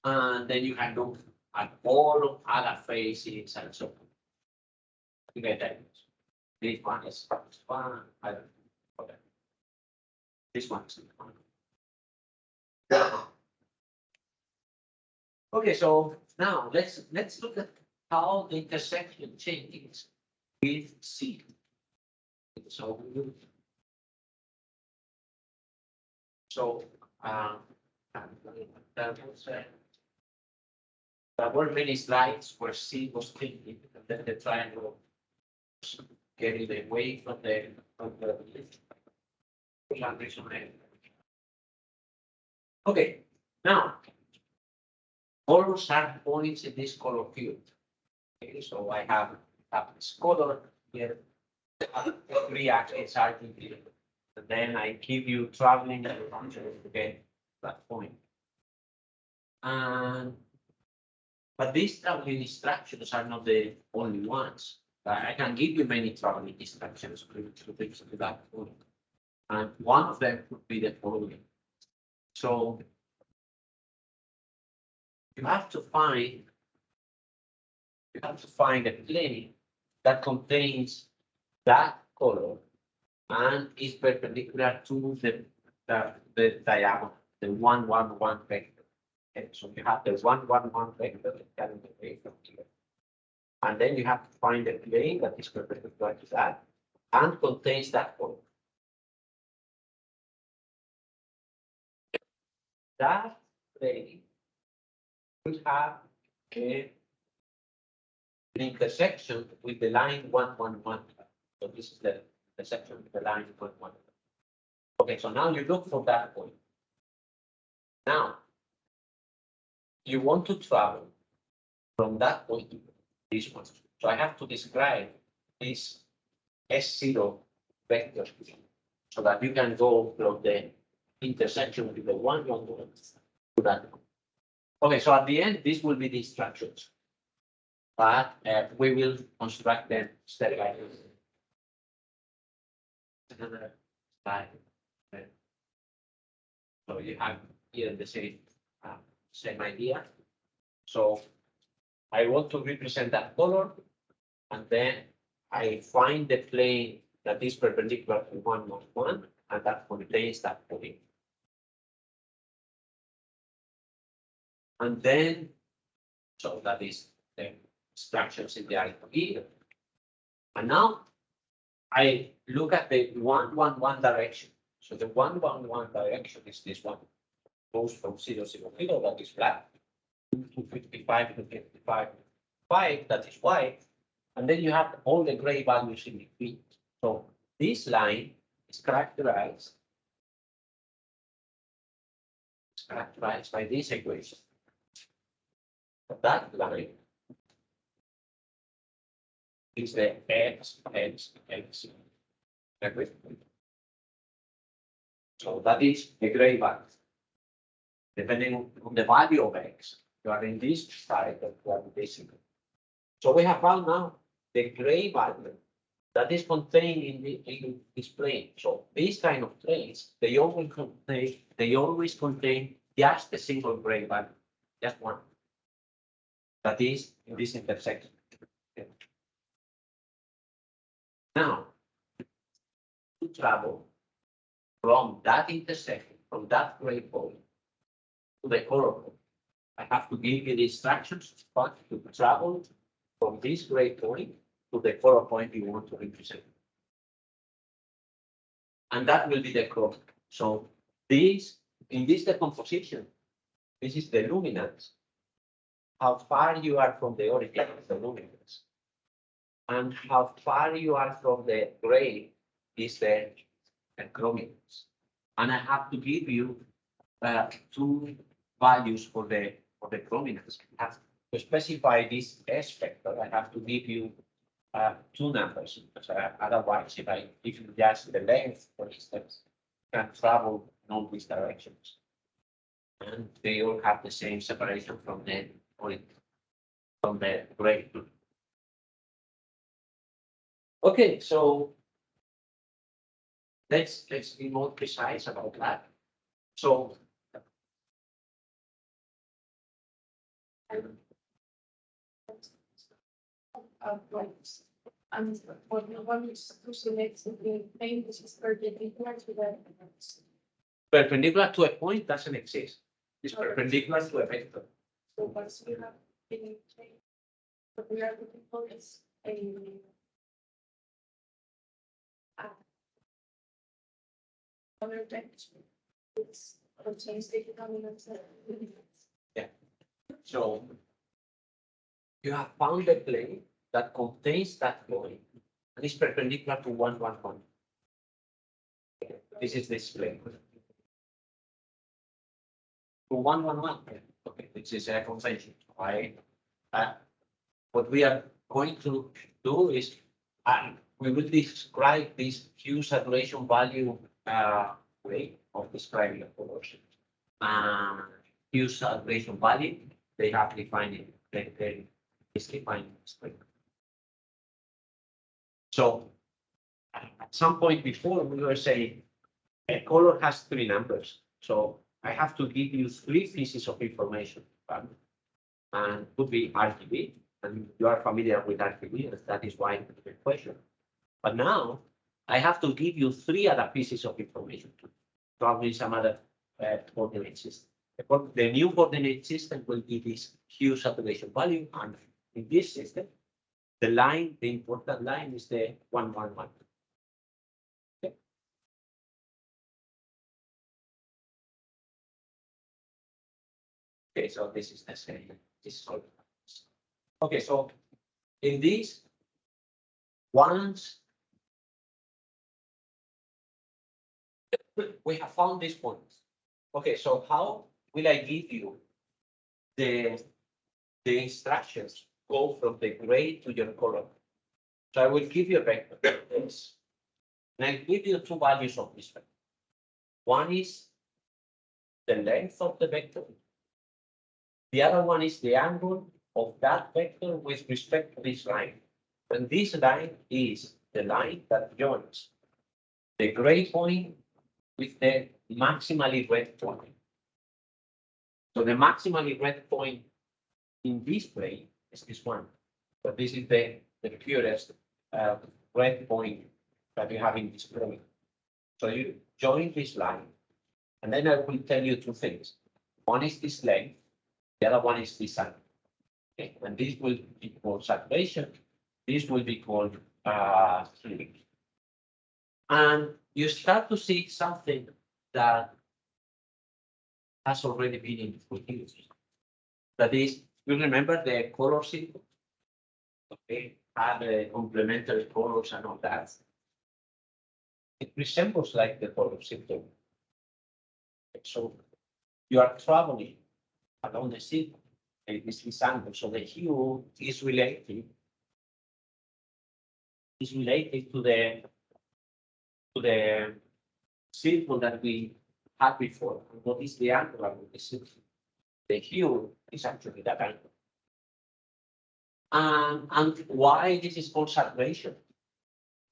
And then you can look at all other faces and so on. You get that. This one is one. I don't know. Okay. This one is one. Okay, so now let's look at how the intersection changes with C. So that was There were many slides where C was thinking, and then the triangle was getting away from the transition. Okay, now colors are points in this color field. Okay, so I have this color here. Three axes are here. And then I give you traveling instructions to get that point. But these traveling instructions are not the only ones. I can give you many traveling instructions to reach to that point. And one of them could be the following. So you have to find a plane that contains that color and is perpendicular to the diagonal, the 1, 1, 1 vector. Okay, so you have the 1, 1, 1 vector that carries the way from here. And then you have to find a plane that is perpendicular to that and contains that color. That plane will have an intersection with the line 1, 1, 1. So this is the intersection with the line 1, 1. Okay, so now you look for that point. Now, you want to travel from that point to this one. So I have to describe this S0 vector so that you can go from the intersection with the 1, 1, 1 to that one. Okay, so at the end, this will be the instructions, but we will construct them step by step. Another slide. So you have here the same idea. So I want to represent that color, and then I find the plane that is perpendicular to 1, 1, 1, and that contains that point. And then, so that is the instructions in the RFP. And now I look at the 1, 1, 1 direction. So the 1, 1, 1 direction is this one. Goes from 0, 0, 0, that is black, to 55 to 55, 5, that is white. And then you have all the gray values in between. So this line is characterized by this equation. That line is the x, x, x. So that is the gray value. Depending on the value of x, you are in this side of gravitational. So we have found now the gray value that is contained in this plane. So these kind of planes, they always contain just a single gray value, just one. That is in this intersection. Okay. Now, to travel from that intersection, from that gray point to the color point, I have to give you the instructions but to travel from this gray point to the color point you want to represent. And that will be the color. So this, in this decomposition, this is the luminance, how far you are from the origin of the luminance. And how far you are from the gray is the chrominance. And I have to give you two values for the chrominance. I have to specify this S vector. I have to give you two numbers. Otherwise, if I give you just the length, for instance, you can travel in all these directions. And they all have the same separation from the gray. Okay, so let's be more precise about that. So and for the one which selects the plane which is perpendicular to the perpendicular to a point doesn't exist. It's perpendicular to a vector. so once we have the plane, what we are looking for is a other vector which contains the economics. Yeah. So you have found a plane that contains that point and is perpendicular to 1, 1, 1. This is this plane. To 1, 1, 1. Okay, this is a convention, right? What we are going to do is we will describe this Q saturation value way of describing the colors. Q saturation value, they have defined it. They is defined this way. So at some point before we were saying a color has 3 numbers. So I have to give you 3 pieces of information. And could be RGB, and you are familiar with RGB, that is why the question. But now I have to give you 3 other pieces of information, probably some other coordinate system. The new coordinate system will be this Q saturation value, and in this system, the line, the important line is the 1, 1, 1. Okay, so this is the same. This is all. Okay, so in this, once we have found this point. Okay, so how will I give you the instructions go from the gray to your color? So I will give you a vector, this, and I give you 2 values of this vector. One is the length of the vector. The other one is the angle of that vector with respect to this line. And this line is the line that joins the gray point with the maximally red point. So the maximally red point in this plane is this one. So this is the purest red point that you have in this plane. So you join this line, and then I will tell you 2 things. One is this length, the other one is this angle. Okay, and this will be called saturation. This will be called healing. And you start to see something that has already been introduced. That is, you remember the color circle? Okay, have the complementary colors and all that. It resembles like the color circle. So you are traveling along the circle, and this angle. So the hue is related to the circle that we had before. What is the angle of the circle? The hue is actually that angle. And why this is called saturation?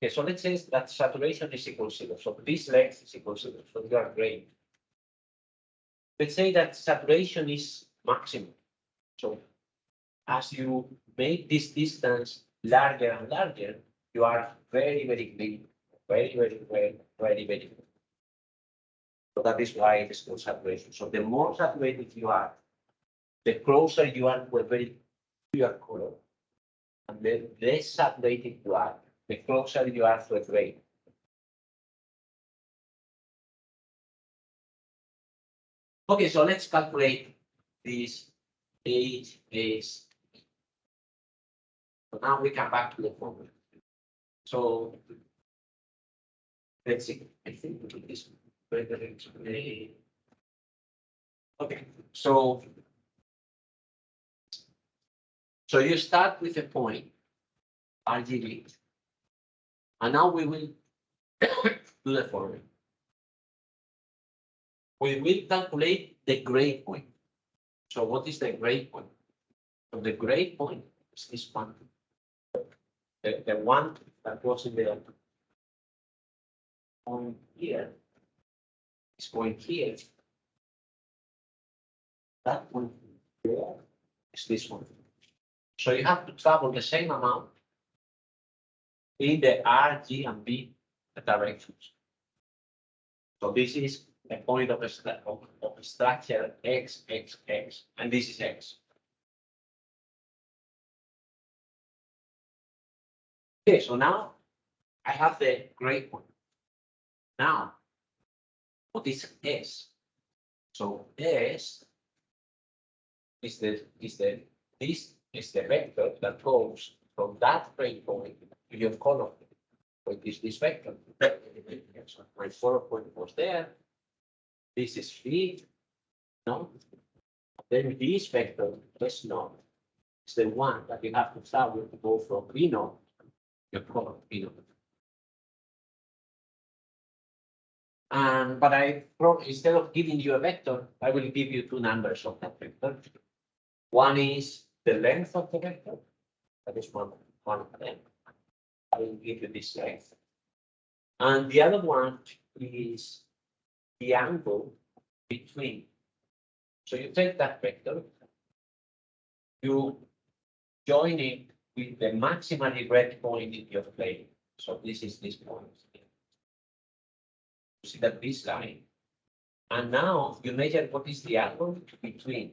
Okay, so let's say that saturation is equal to 0. So this length is equal to 0. So you are gray. Let's say that saturation is maximum. So as you make this distance larger and larger, you are very, very green, very, very red, very, very green. So that is why it is called saturation. So the more saturated you are, the closer you are to a very pure color, and the less saturated you are, the closer you are to a gray. Okay, so let's calculate this H is. So now we come back to the formula. So let's see. I think we do this better. Okay, so you start with a point, RGB, and now we will do the following. We will calculate the gray point. So what is the gray point? So the gray point is this one. The one that was in the point here is going here. That one here is this one. So you have to travel the same amount in the R, G, and B directions. So this is a point of a structure X, X, X, and this is X. Okay, so now I have the gray point. Now, what is S? So S is this is the vector that goes from that breakpoint to your color, which is this vector. So my color point was there. This is V, no? Then this vector, S naught, is the one that you have to travel to go from V naught to your color V naught. And but instead of giving you a vector, I will give you two numbers of that vector. One is the length of the vector. That is one of them. I will give you this length. And the other one is the angle between. So you take that vector, you join it with the maximally red point in your plane. So this is this point. You see that this line. And now you measure what is the angle between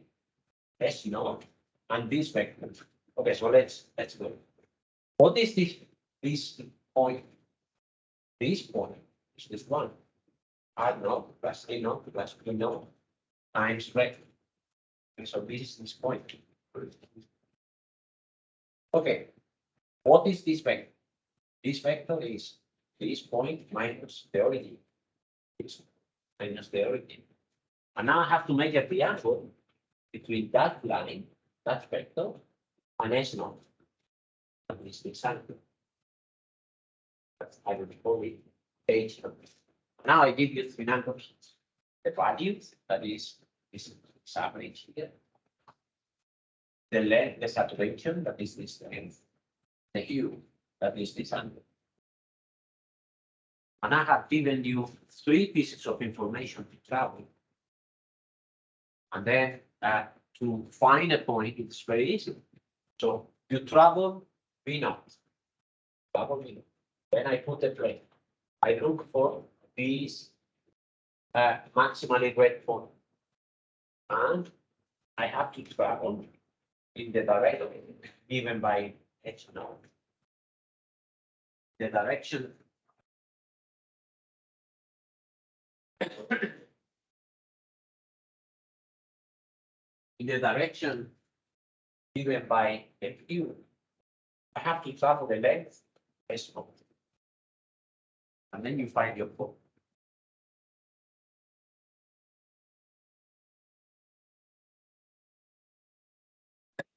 S naught and this vector. Okay, so let's go. What is this point? This point is this one. R naught plus A naught plus B naught times red. And so this is this point. Okay, what is this vector? This vector is this point minus the origin. This minus the origin. And now I have to measure the angle between that line, that vector, and S naught. That is this angle. I will call it H naught. Now I give you three numbers. The value, that is this average here. The length, the saturation, that is this length. The hue, that is this angle. And I have given you three pieces of information to travel. And then to find a point, it's very easy. So you travel V naught. Travel V naught. Then I put a plane. I look for this maximally red point. And I have to travel in the direction given by H naught. The direction in the direction given by FU, I have to travel the length S naught. And then you find your point.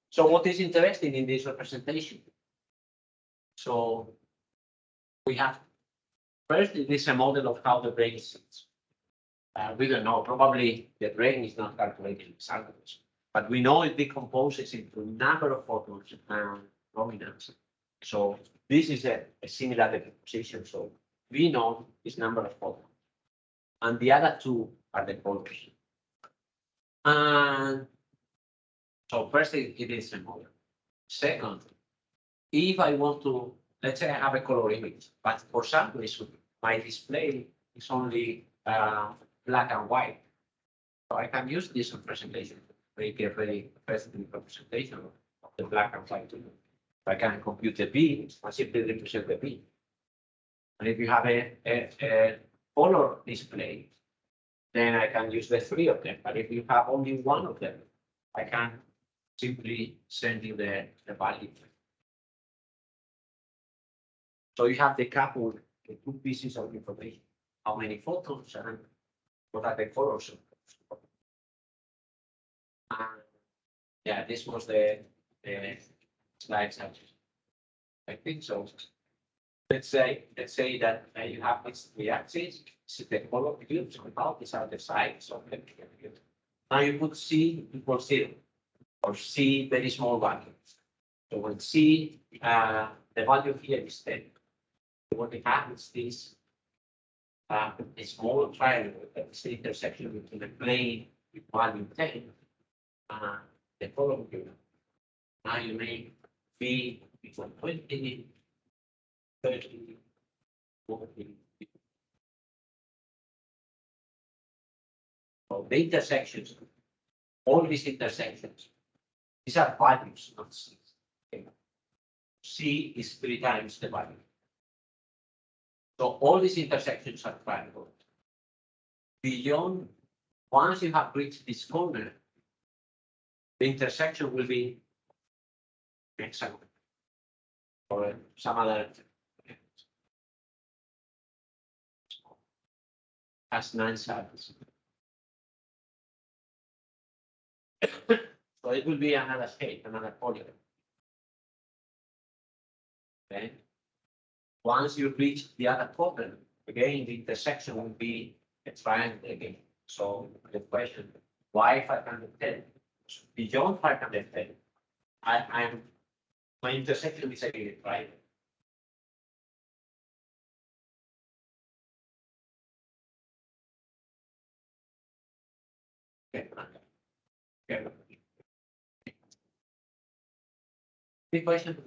So what is interesting in this representation? So we have, first, it is a model of how the brain sits. We don't know, probably the brain is not calculating examples, but we know it decomposes into a number of photons and dominants. So this is a similar decomposition. So V naught is number of photons, and the other two are the colors. And so first, it is a model. Second, if I want to, let's say I have a color image, but for some reason my display is only black and white. So I can use this representation to make a very interesting representation of the black and white. I can compute the B, I simply represent the B. And if you have a color display, then I can use the three of them. But if you have only one of them, I can simply send you the value. So you have the couple, the two pieces of information. How many photons and what are the colors? Yeah, this was the slides. I think so. Let's say that you have these three axes. This is the color cubes. These are the sides of the cube. Now you put C equals 0 or C very small value. So when C, the value here is 10. What we have is this a small triangle that is the intersection between the plane with value 10 and the column cube. Now you make V equal 20, 30, 40. So the intersections, all these intersections, these are values, not C. Okay. C is 3 times the value. So all these intersections are triangle. Beyond, once you have reached this corner, the intersection will be hexagon or some other has 9 sides. So it will be another shape, another polygon. Okay. Once you reach the other quadrant, again, the intersection will be a triangle again. So the question, why 510? Beyond 510, my intersection is again right. Okay. Okay. Big question.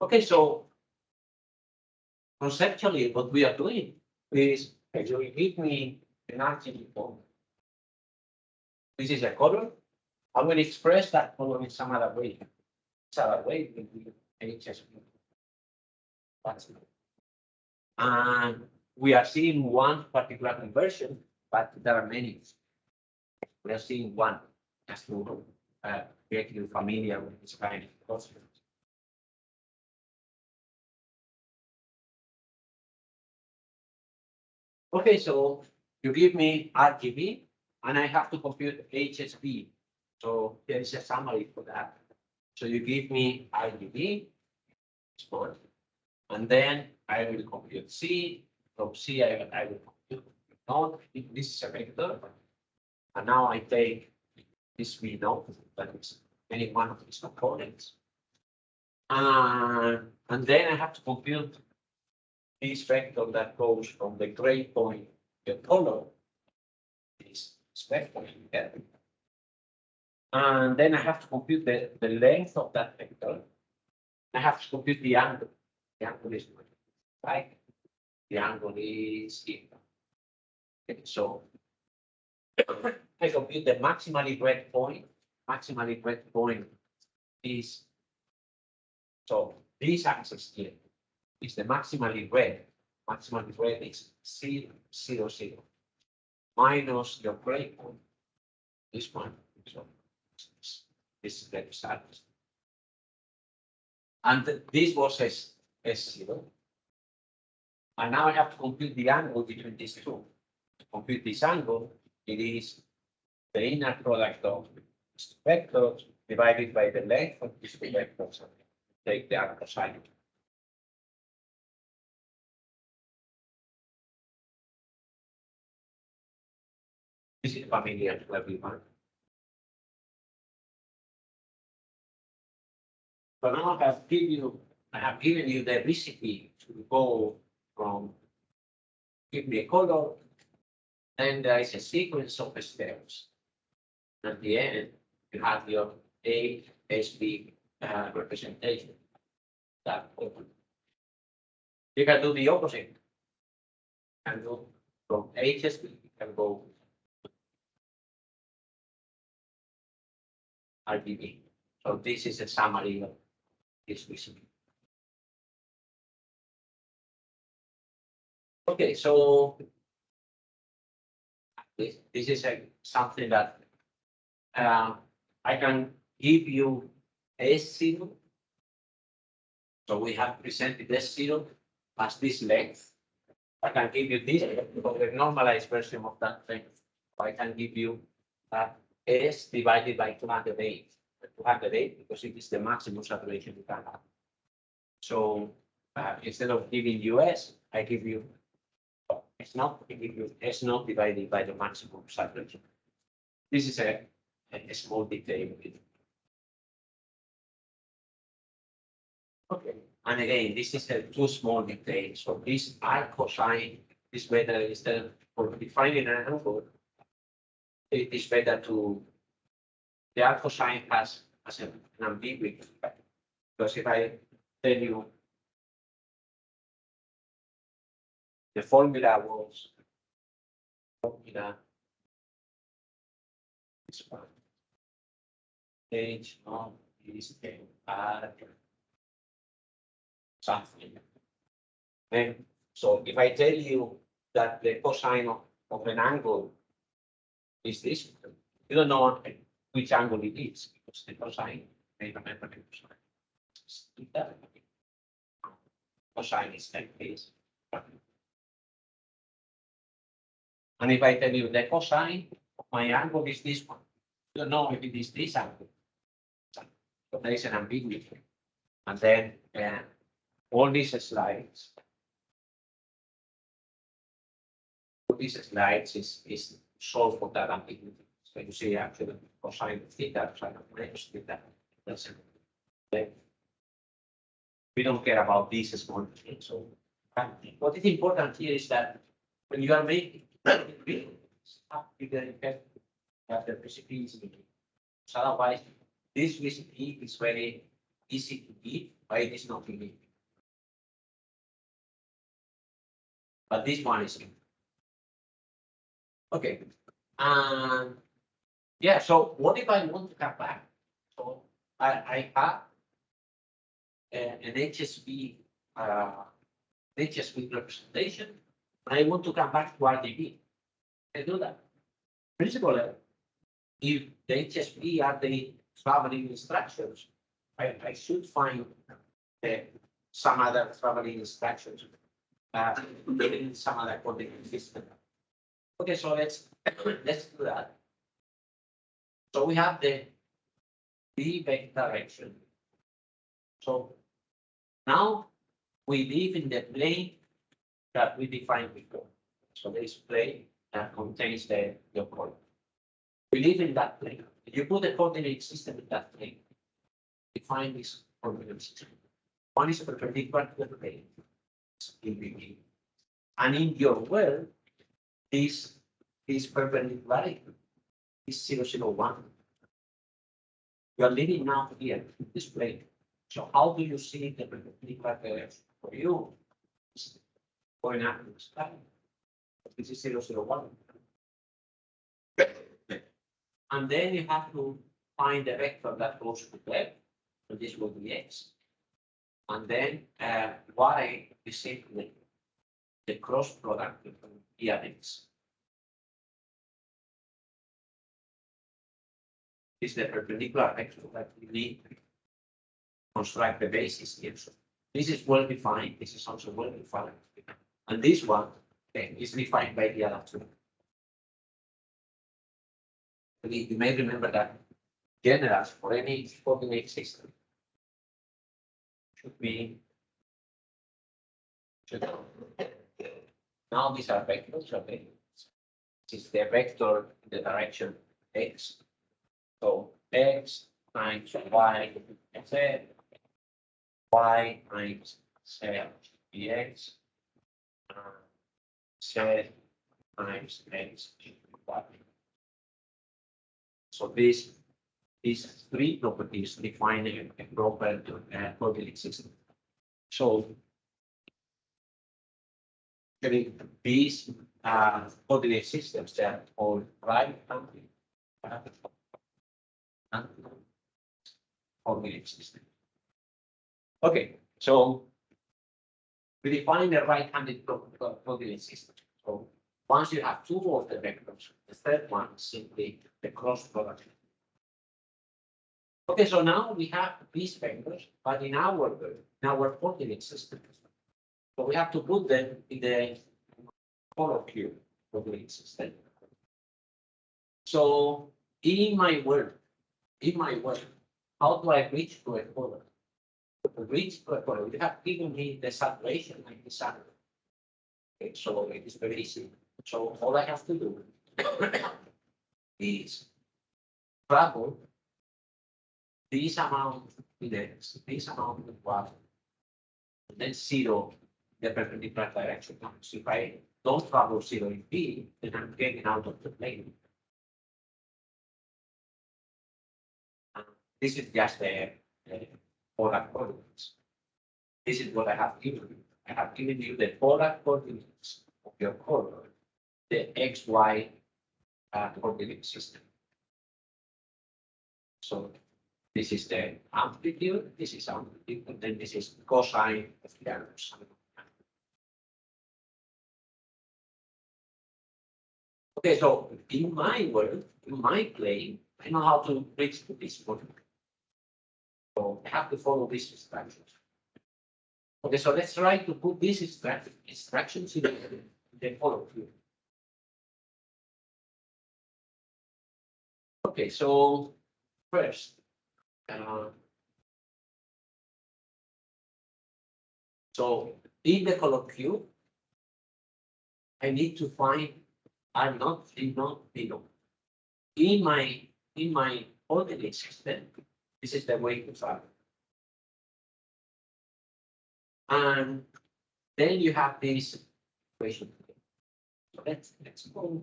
Okay, so conceptually, what we are doing is you give me an RGB form. This is a color. I will express that color in some other way. Some other way will be HSV. And we are seeing one particular conversion, but there are many. We are seeing one just to get you familiar with this kind of concept. Okay, so you give me RGB and I have to compute HSV. So there is a summary for that. So you give me RGB, and then I will compute C. From C, I will compute node. This is a vector. And now I take this V node, that is any one of these components. And then I have to compute this vector that goes from the gray point to the color, this vector here. And then I have to compute the length of that vector. I have to compute the angle. The angle is right. The angle is here. Okay, so I compute the maximally red point. Maximally red point is, so this axis here is the maximally red. Maximally red is 0, 0, 0 minus your gray point. This one. So this is the result. And this was S0. And now I have to compute the angle between these two. To compute this angle, it is the inner product of these vectors divided by the length of these two vectors. Take the other side. This is familiar to everyone. So now I have given you the recipe to go from give me a color, then there is a sequence of steps. At the end, you have your ASB representation. That open. You can do the opposite. And go from HSB, you can go RGB. So this is a summary of this recipe. Okay, so this is something that I can give you S0. So we have presented S0 as this length. I can give you this for the normalized version of that length. I can give you S divided by 208. 208 because it is the maximum saturation you can have. So instead of giving you S, I give you S0. I give you S0 divided by the maximum saturation. This is a small detail. Okay, and again, this is a too small detail. So this I cosine is better instead of defining an angle. It is better to the R cosine has an ambiguity, because if I tell you the formula was this one. H of is R something. And so if I tell you that the cosine of an angle is this, you don't know which angle it is, because the cosine, I remember the cosine. It's theta. Cosine is like this. And if I tell you the cosine of my angle is this one, you don't know if it is this angle. So there is an ambiguity. And then all these slides, is solved for that ambiguity. So you see actually cosine of theta, cosine of minus theta. That's it. Okay. We don't care about these small things. So what is important here is that when you are making you have the visibility. So otherwise, this visibility is very easy to give, but it is not unique. But this one is okay. Yeah, so what if I want to come back? So I have an HSV representation. I want to come back to RGB. I do that. Principle level. If the HSV are the traveling instructions, I should find some other traveling instructions in some other coordinate system. Okay, so let's do that. So we have the V vector direction. So now we live in the plane that we defined before. So this plane that contains the coordinate. We live in that plane. If you put the coordinate system in that plane, define this coordinate system. One is perpendicular to the plane, and in your world, this perpendicularity is 0, 0, 1. You are living now here in this plane. So how do you see the perpendicular direction for you? Going up in the sky. This is 0, 0, 1. And then you have to find the vector that goes to the left. So this will be x. And then y is simply the cross product between e and x. Is the perpendicular vector that we need to construct the basis here. So this is well defined. This is also well defined. And this one is defined by the other two. You may remember that generals for any coordinate system should be. Now these are vectors. Okay. This is the vector in the direction x. So x times y z, y times z dx, z times x y. So these three properties define a proper coordinate system. So these coordinate systems that are right coordinate system. Okay, so we define a right-handed coordinate system. So once you have two of the vectors, the third one is simply the cross product. Okay, so now we have these vectors, but in our coordinate system. So we have to put them in the color cube coordinate system. So in my world, how do I reach to a color? To reach to a color, you have given me the saturation like this angle. Okay, so it is very easy. So all I have to do is travel this amount in x, this amount in y, and then 0 the perpendicular direction. So if I don't travel 0 in p, then I'm getting out of the plane. This is just the polar coordinates. This is what I have given you. I have given you the polar coordinates of your color, the xy coordinate system. So this is the amplitude, this is amplitude, and then this is cosine of the angle. Okay, so in my world, in my plane, I I know how to reach to this point. So I have to follow these instructions. Okay, so let's try to put these instructions in the follow through. Okay, so first, so in the column Q, I need to find R naught, D naught, P naught. In my coordinate system, this is the way to find. And then you have this equation. So let's go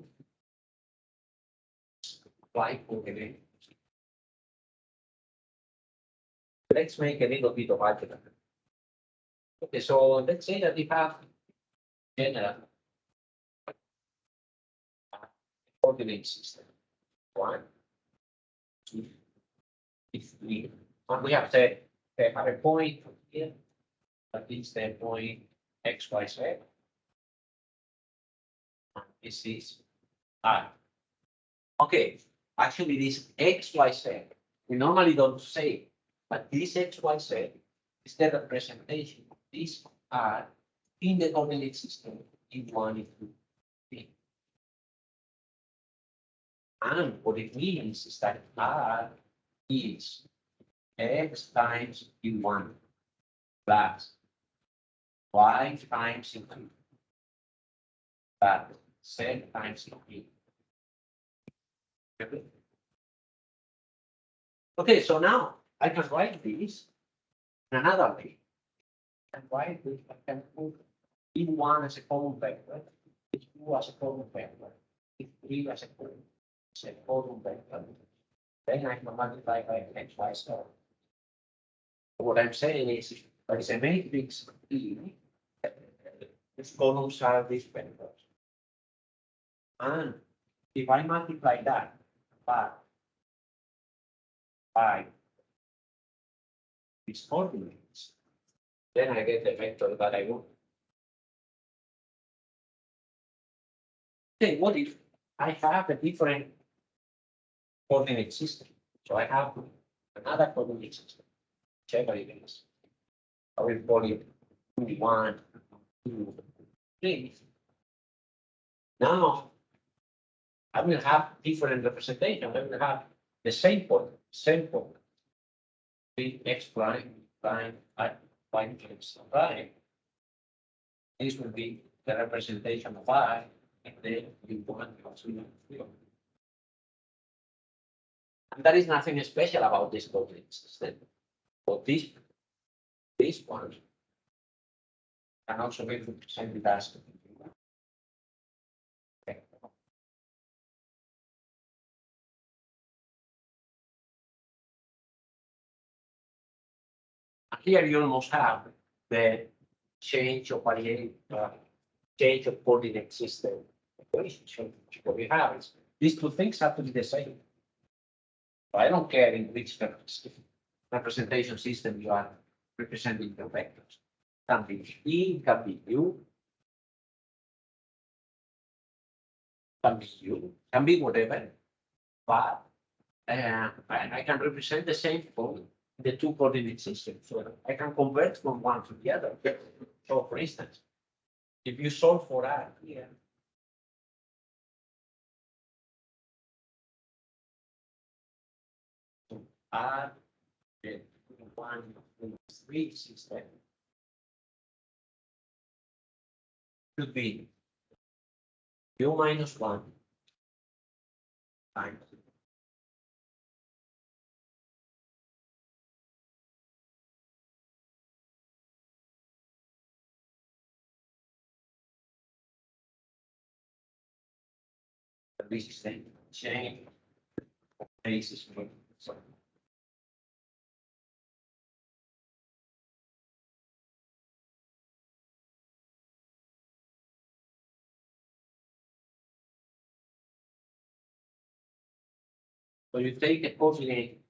apply coordinate. Let's make a little bit of algebra. Okay, so let's say that we have general coordinate system. 1, 2, 3. And we have said they have a point here. That is the point X, Y, Z. And this is R. Okay, actually this X, Y, Z, we normally don't say, but this X, Y, Z is the representation of these R in the coordinate system in 1, in 2, 3. And what it means is that R is X times U1 plus Y times U2 plus Z times U3. Okay, so now I can write this in another way. I can write this, I can put E1 as a common vector, E2 as a common vector, E3 as a common vector. Then I can multiply by X, Y star. What I'm saying is there is a matrix E, its columns are these vectors. And if I multiply that by its coordinates, then I get the vector that I want. Okay, what if I have a different coordinate system? So I have another coordinate system, whichever it is. I will call it 1, 2, 3. Now I will have different representation. I will have the same point, 3x prime, x prime. This will be the representation of I, and then you want to. And there is nothing special about this coordinate system. But this one can also be represented as. Okay. Here you almost have the change of change of coordinate system equation. So what we have is these two things have to be the same. So I don't care in which representation system you are representing the vectors. Can be E, can be U, can be whatever, but I can represent the same for the two coordinate systems. So I can convert from one to the other. So for instance, if you solve for R here, R 1, 2, 3 system should be U minus 1 times this is the change basis. So you take a coordinate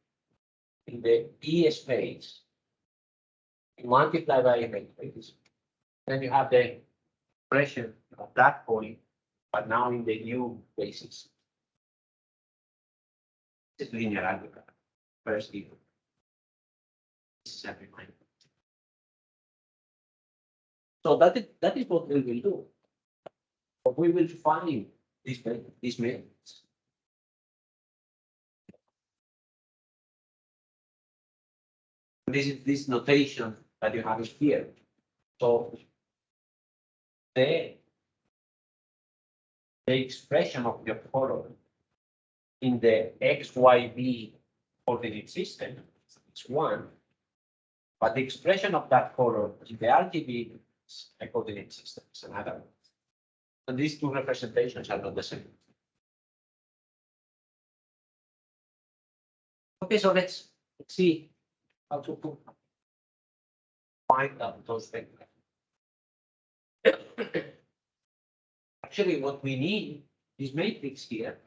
in the E space, you multiply by a matrix, then you have the expression of that point, but now in the U basis. This is linear algebra. First given. This is every line. So that is what we will do. But we will find these methods. This is this notation that you have here. So the expression of your color in the XYB coordinate system is 1, but the expression of that color in the RGB coordinate system is another one. And these two representations are not the same. Okay, so let's see how to find out those vectors. Actually, what we need is matrix here.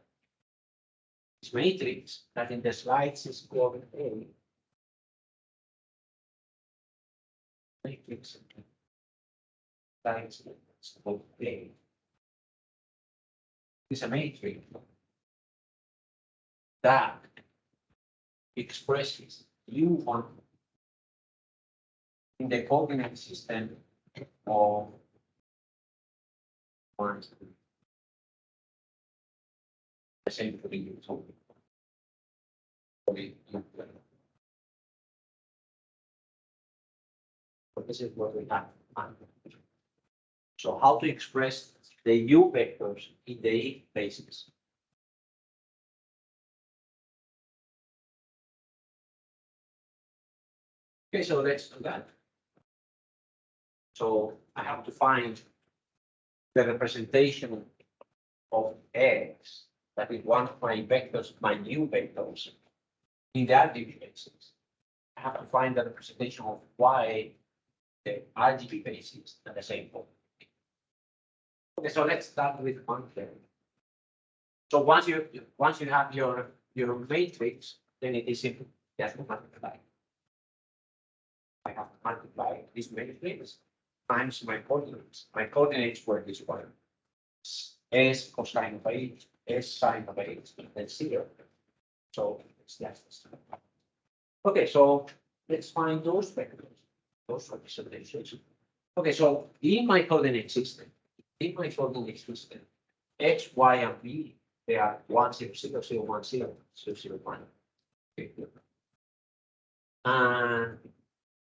This matrix that in the slides is called A. Matrix that is called A. It's a matrix that expresses U1 in the coordinate system of 1. The same for the U2. But this is what we have. So how to express the U vectors in the basis? Okay, so let's do that. So I have to find the representation of X, that is one of my vectors, my new vectors, in the RGB basis. I have to find the representation of Y, the RGB basis, at the same point. Okay, so let's start with one thing. So once you have your matrix, then it is simple. Just multiply. I have to multiply this matrix times my coordinates. My coordinates were this one. S cosine of 8, S sine of 8, and then 0. So it's just. Okay, so let's find those vectors, those representations. Okay, so in my coordinate system, X, Y, and B, they are 1, 0, 0, 0, 1, 0, 0, 0, 1. Okay. And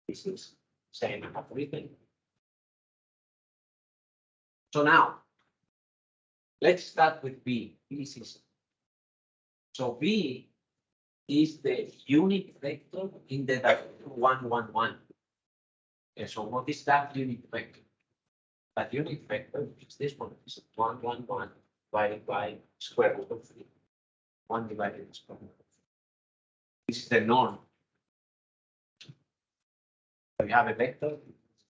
this is same I have written. So now, let's start with B. B system. So B is the unit vector in the direction 1, 1, 1. Okay, so what is that unit vector? That unit vector is this one. It's 1, 1, 1 divided by square root of 3. 1 divided by square root of 3. This is the norm. So you have a vector.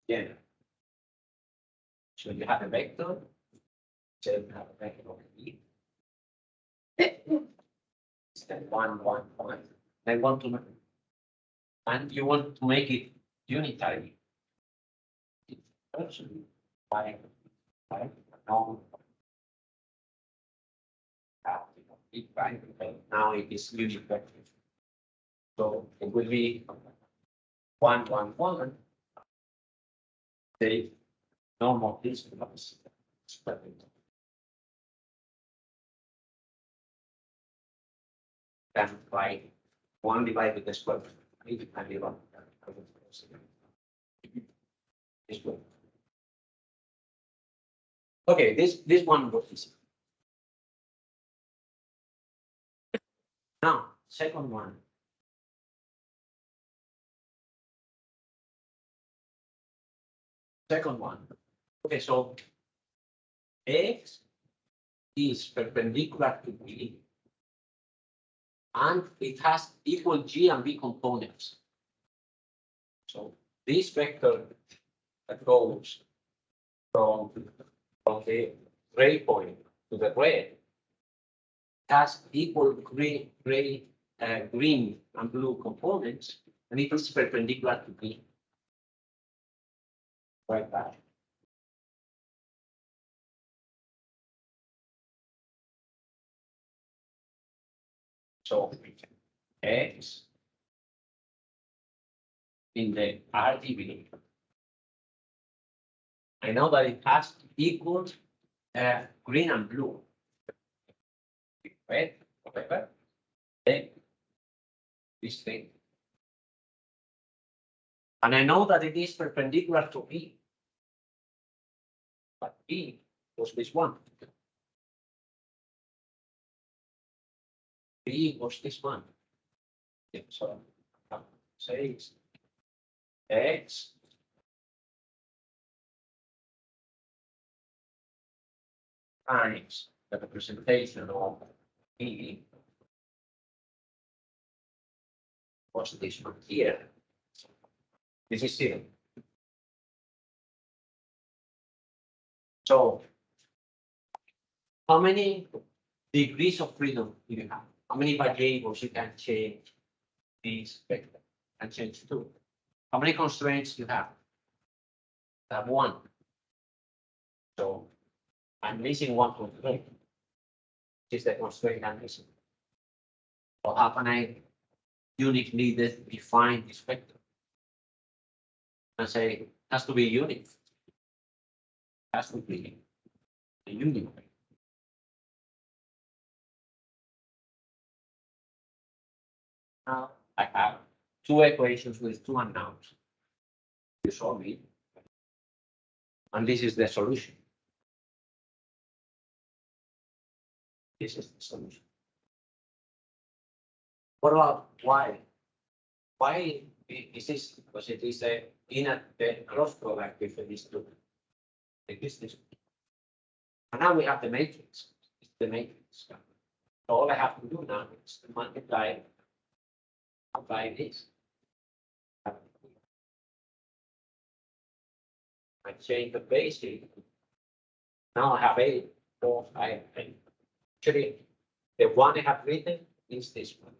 Yeah. So you have a vector. So you have a vector of B. It's the 1, 1, 1. I want to, and you want to make it unitary. Actually, now it is unit vector. So it will be 1, 1, 1. The norm of this plus and by 1 divided by square root. Okay, this one was easy. Now, second one. Second one. Okay, so X is perpendicular to B, and it has equal G and B components. So this vector that goes from the gray point to the red has equal green and blue components, and it is perpendicular to B. Right back. So X in the RGB. I know that it has equals green and blue. Right? Whatever. Then this thing. And I know that it is perpendicular to B. But B was this one. B was this one. Yeah, so says X times the representation of B was this one here. This is 0. So how many degrees of freedom do you have? How many variables you can change this vector and change to? How many constraints you have? I have one. So I'm missing one constraint. Which is the constraint I'm missing. So how can I uniquely define this vector? And say it has to be unique. Has to be a unique. Now I have two equations with two unknowns. You solve it. And this is the solution. This is the solution. What about y? Y is this because it is a inner cross product with these two. Like this. And now we have the matrix. It's the matrix. So all I have to do now is to multiply by this. I change the basic. Now I have 8, 4, 5, 10. Actually, the one I have written is this one.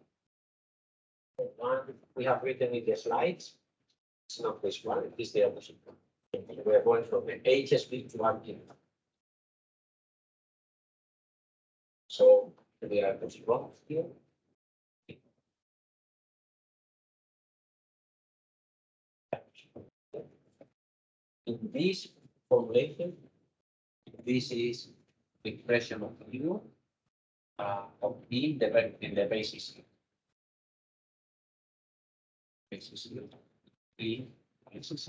The one we have written in the slides, it's not this one, it is the opposite one. We are going from the HSV to RGB. So we are going wrong here. In this formulation, this is the expression of U of E in the basis. Basis E basis.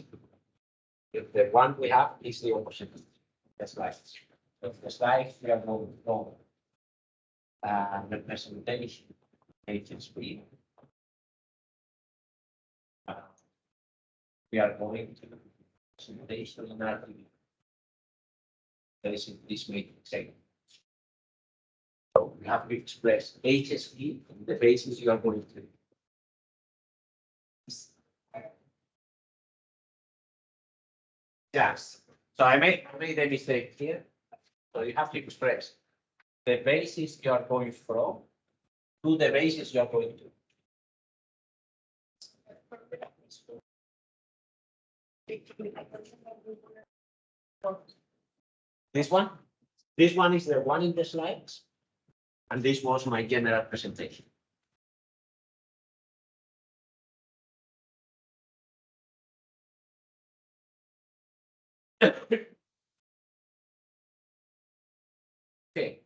If the one we have is the opposite, that's right. If the slide we are going from representation HSP. We are going to representation in RGB. There is this matrix. So we have to express HSP in the basis you are going to. Yes. So I made a mistake here. So you have to express the basis you are going from to the basis you are going to. This one? This one is the one in the slides. And this was my general presentation. Okay.